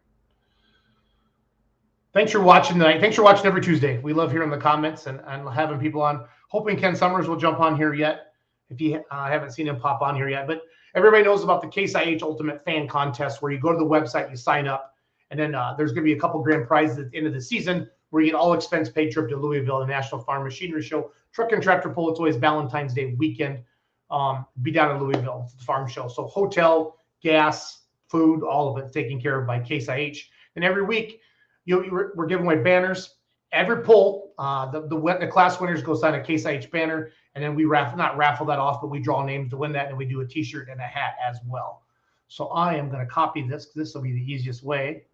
Thanks for watching tonight. Thanks for watching every Tuesday. We love hearing the comments and having people on. Hoping Ken Summers will jump on here yet. If you haven't seen him pop on here yet. But everybody knows about the Case IH Ultimate Fan Contest where you go to the website, you sign up, and then there's going to be a couple grand prizes at the end of the season where you get all expense paid trip to Louisville, the National Farm Machinery Show. Truck and Tractor Pull, it's always Valentine's Day weekend. Be down in Louisville. It's the farm show. So hotel, gas, food, all of it taken care of by Case IH. And every week, we're giving away banners. Every pull, the class winners go sign a Case IH banner, and then we not raffle that off, but we draw names to win that, and we do a T-shirt and a hat as well. So I am going to copy this. This will be the easiest way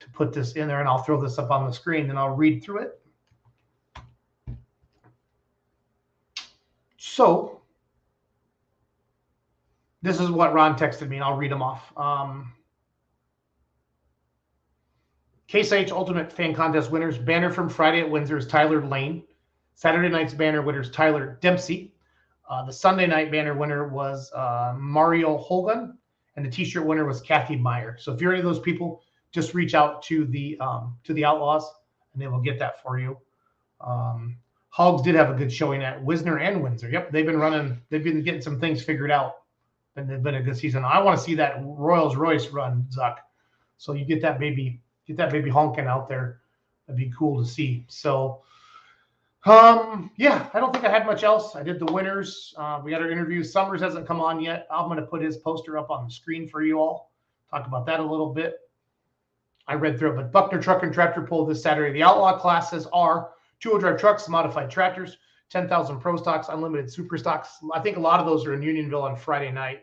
to put this in there, and I'll throw this up on the screen, and I'll read through it. So this is what Ron texted me, and I'll read them off. Case IH Ultimate Fan Contest winners. Banner from Friday at Windsor is Tyler Lane. Saturday night's banner winner is Tyler Dempsey. The Sunday night banner winner was Mario Holgun, and the T-shirt winner was Kathy Meyer. So if you're any of those people, just reach out to the Outlaws, and they will get that for you. Hogs did have a good showing at Wisner and Windsor. Yep, they've been getting some things figured out, and they've been a good season. I want to see that Rolls Royce run, Zuck. So you get that baby honking out there. That'd be cool to see. So, yeah, I don't think I had much else. I did the winners. We got our interviews. Summers hasn't come on yet. I'm going to put his poster up on the screen for you all. Talk about that a little bit. I read through it, but Buckner Truck and Tractor Pull this Saturday. The Outlaw classes are 2-wheel drive trucks, modified tractors, 10,000 pro stocks, unlimited super stocks. I think a lot of those are in Unionville on Friday night.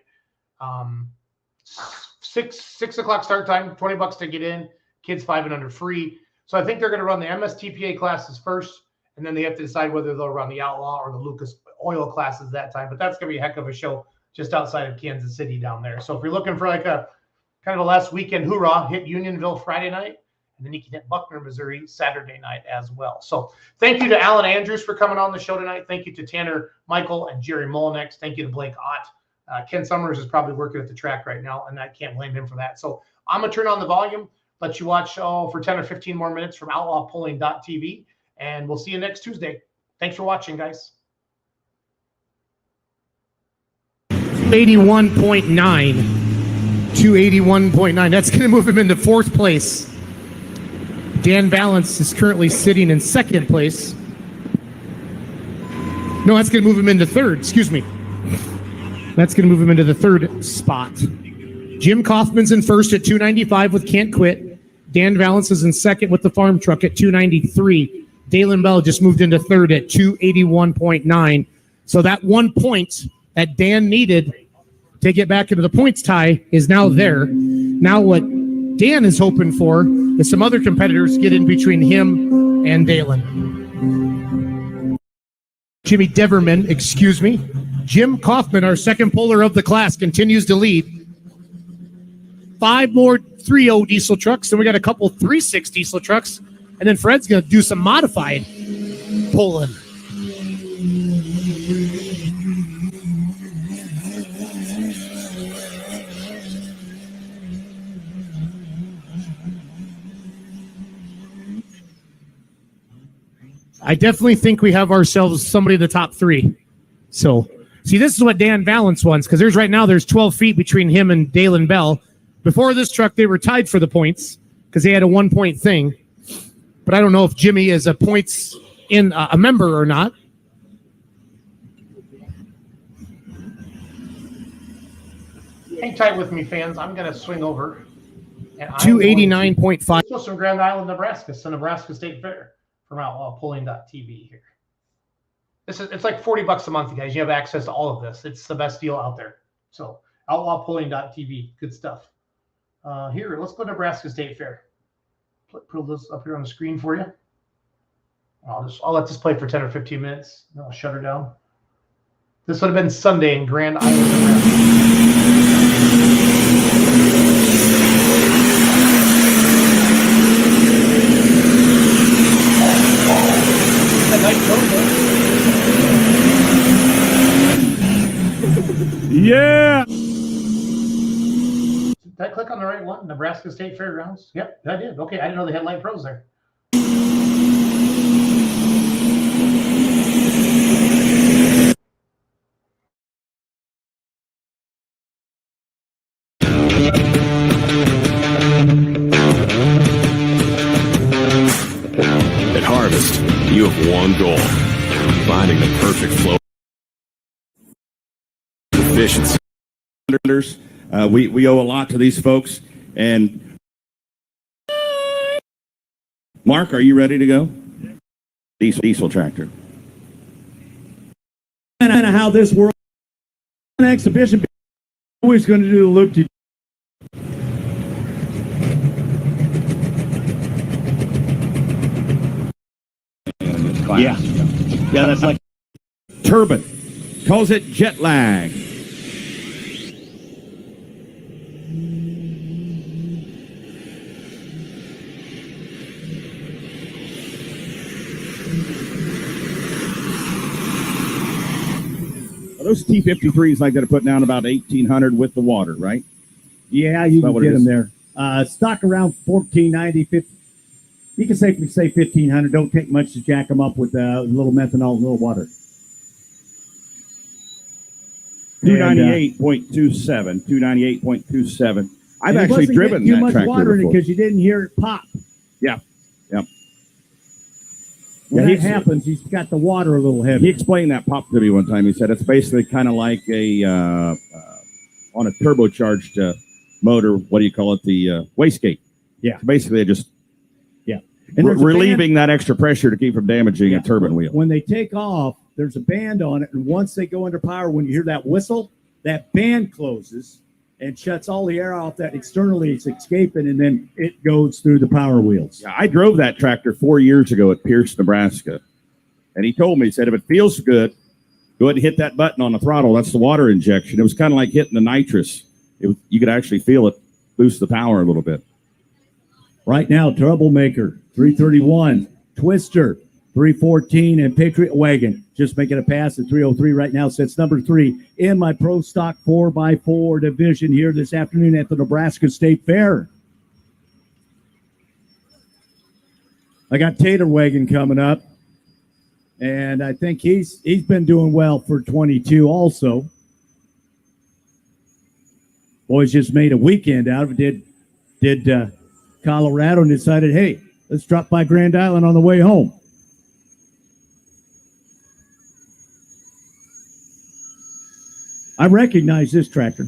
6 o'clock start time, $20 to get in. Kids 5 and under free. So I think they're going to run the MSTPA classes first, and then they have to decide whether they'll run the Outlaw or the Lucas Oil classes that time. But that's going to be a heck of a show just outside of Kansas City down there. So if you're looking for like a kind of a last weekend hoorah, hit Unionville Friday night, and then you can hit Buckner, Missouri Saturday night as well. So thank you to Alan Andrews for coming on the show tonight. Thank you to Tanner Michael and Jerry Molinex. Thank you to Blake Ott. Ken Summers is probably working at the track right now, and I can't blame him for that. So I'm going to turn on the volume, let you watch for 10 or 15 more minutes from outlawpulling.tv, and we'll see you next Tuesday. Thanks for watching, guys. 81.9 to 81.9. That's going to move him into 4th place. Dan Balance is currently sitting in 2nd place. No, that's going to move him into 3rd. Excuse me. That's going to move him into the 3rd spot. Jim Kaufman's in 1st at 295 with Can't Quit. Dan Valance is in 2nd with the farm truck at 293. Dalen Bell just moved into 3rd at 281.9. So that 1 point that Dan needed to get back into the points tie is now there. Now what Dan is hoping for is some other competitors get in between him and Dalen. Jimmy Deverman, excuse me. Jim Kaufman, our 2nd puller of the class, continues to lead. 5 more 3.0 diesel trucks, and we got a couple 3.6 diesel trucks, and then Fred's going to do some modified pulling. I definitely think we have ourselves somebody in the top 3. So See, this is what Dan Valance wants, because there's 12 feet between him and Dalen Bell. Before this truck, they were tied for the points because they had a 1-point thing. But I don't know if Jimmy is a points in a member or not. Hang tight with me, fans. I'm going to swing over. 289.5. This was from Grand Island, Nebraska, so Nebraska State Fair from Outlaw Pulling.tv here. It's like $40 a month, guys. You have access to all of this. It's the best deal out there. So Outlaw Pulling.tv, good stuff. Here, let's go to Nebraska State Fair. Put this up here on the screen for you. I'll let this play for 10 or 15 minutes. Then I'll shut her down. This would have been Sunday in Grand Island, Nebraska. Yeah. Did I click on the right one? Nebraska State Fairgrounds? Yep, I did. Okay, I didn't know they had light pros there. At Harvest, you have one goal: finding the perfect flow. Efficiency. We owe a lot to these folks. And Mark, are you ready to go? Diesel tractor. And how this world exhibition always going to do the loop to. Yeah, that's like turbine. Calls it jet lag. Those T53s like that are putting down about 1,800 with the water, right? Yeah, you can what get it them is? there. Stock around 1,490, 50. You can safely say 1,500. Don't take much to jack them up with a little methanol and a little water. 298.27. 298.27. I've And it actually wasn't driven getting too that much tractor water in it before. because you didn't hear it pop. Yeah. When Yeah, that happens, he's got the water a little heavy. He explained that pop to me one time. He said it's basically kind of like a on a turbocharged motor. What do you call it? The wastegate. Yeah. So basically, just And there's a relieving that extra pressure to keep from damaging a turbine wheel. When they take off, there's a band on it, and once they go under power, when you hear that whistle, that band closes and shuts all the air off that externally it's escaping, and then it goes through the power wheels. Yeah, I drove that tractor 4 years ago at Pierce, Nebraska, and he told me, he said, if it feels good, go ahead and hit that button on the throttle. That's the water injection. It was kind of like hitting the nitrous. You could actually feel it boost the power a little bit. Right now, Troublemaker, 331, Twister, 314, and Patriot Wagon just making a pass at 303 right now. Sets number 3 in my Pro Stock 4x4 division here this afternoon at the Nebraska State Fair. I got Tater Wagon coming up, and I think he's been doing well for 22 also. Boys just made a weekend out of it. Did Colorado and decided, hey, let's drop by Grand Island on the way home. I recognize this tractor.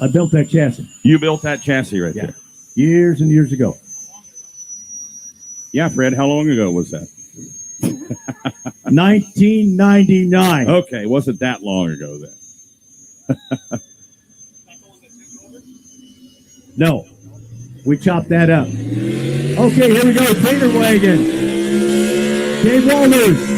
I built that chassis. You built that chassis right there. Years and years ago. Yeah, Fred, how long ago was that? 1999. Okay, wasn't that long ago then. No, we chopped that up. Okay, here we go. Tater Wagon. Dave Walters.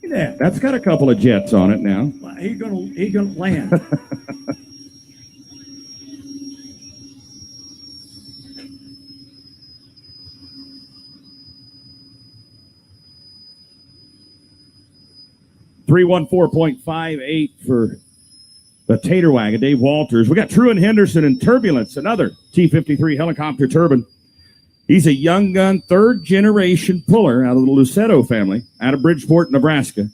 Look at that. That's got a couple of jets on it now. He's gonna land. 314.58 for the Tater Wagon, Dave Walters. We got Truan Henderson and Turbulence, another T-53 helicopter turbine. He's a young gun, third-generation puller out of the Luceto family, out of Bridgeport, Nebraska.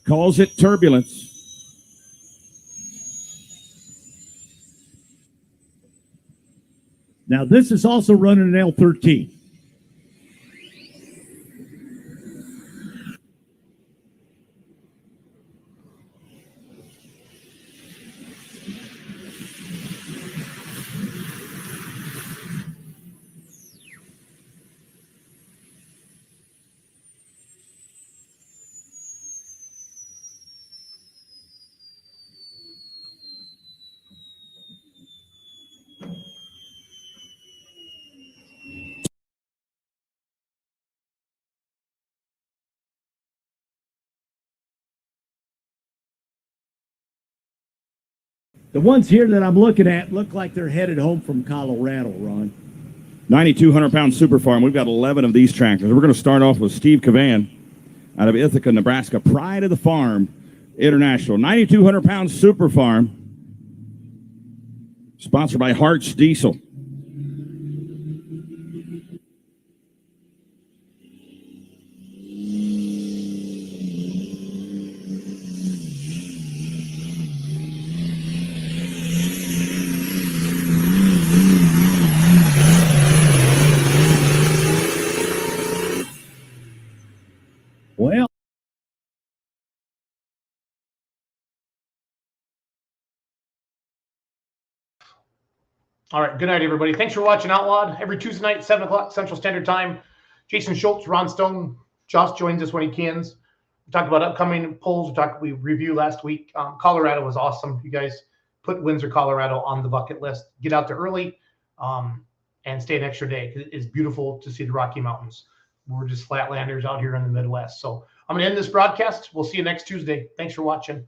Calls it Turbulence. Now, this is also running an L13. The ones here that I'm looking at look like they're headed home from Colorado, Ron. 9,200-pound Super Farm. We've got 11 of these tractors. We're going to start off with Steve Cavan out of Ithaca, Nebraska. Pride of the Farm International. 9,200-pound Super Farm. Sponsored by Hart's Diesel. Well, All right. Good night, everybody. Thanks for watching Outlawed every Tuesday night, 7 o'clock Central Standard Time. Jason Schultz, Ron Stone, Josh joins us when he can. We talked about upcoming polls. We reviewed last week. Colorado was awesome. You guys put Windsor, Colorado on the bucket list. Get out there early and stay an extra day. It's beautiful to see the Rocky Mountains. We're just flatlanders out here in the Midwest. So I'm going to end this broadcast. We'll see you next Tuesday. Thanks for watching.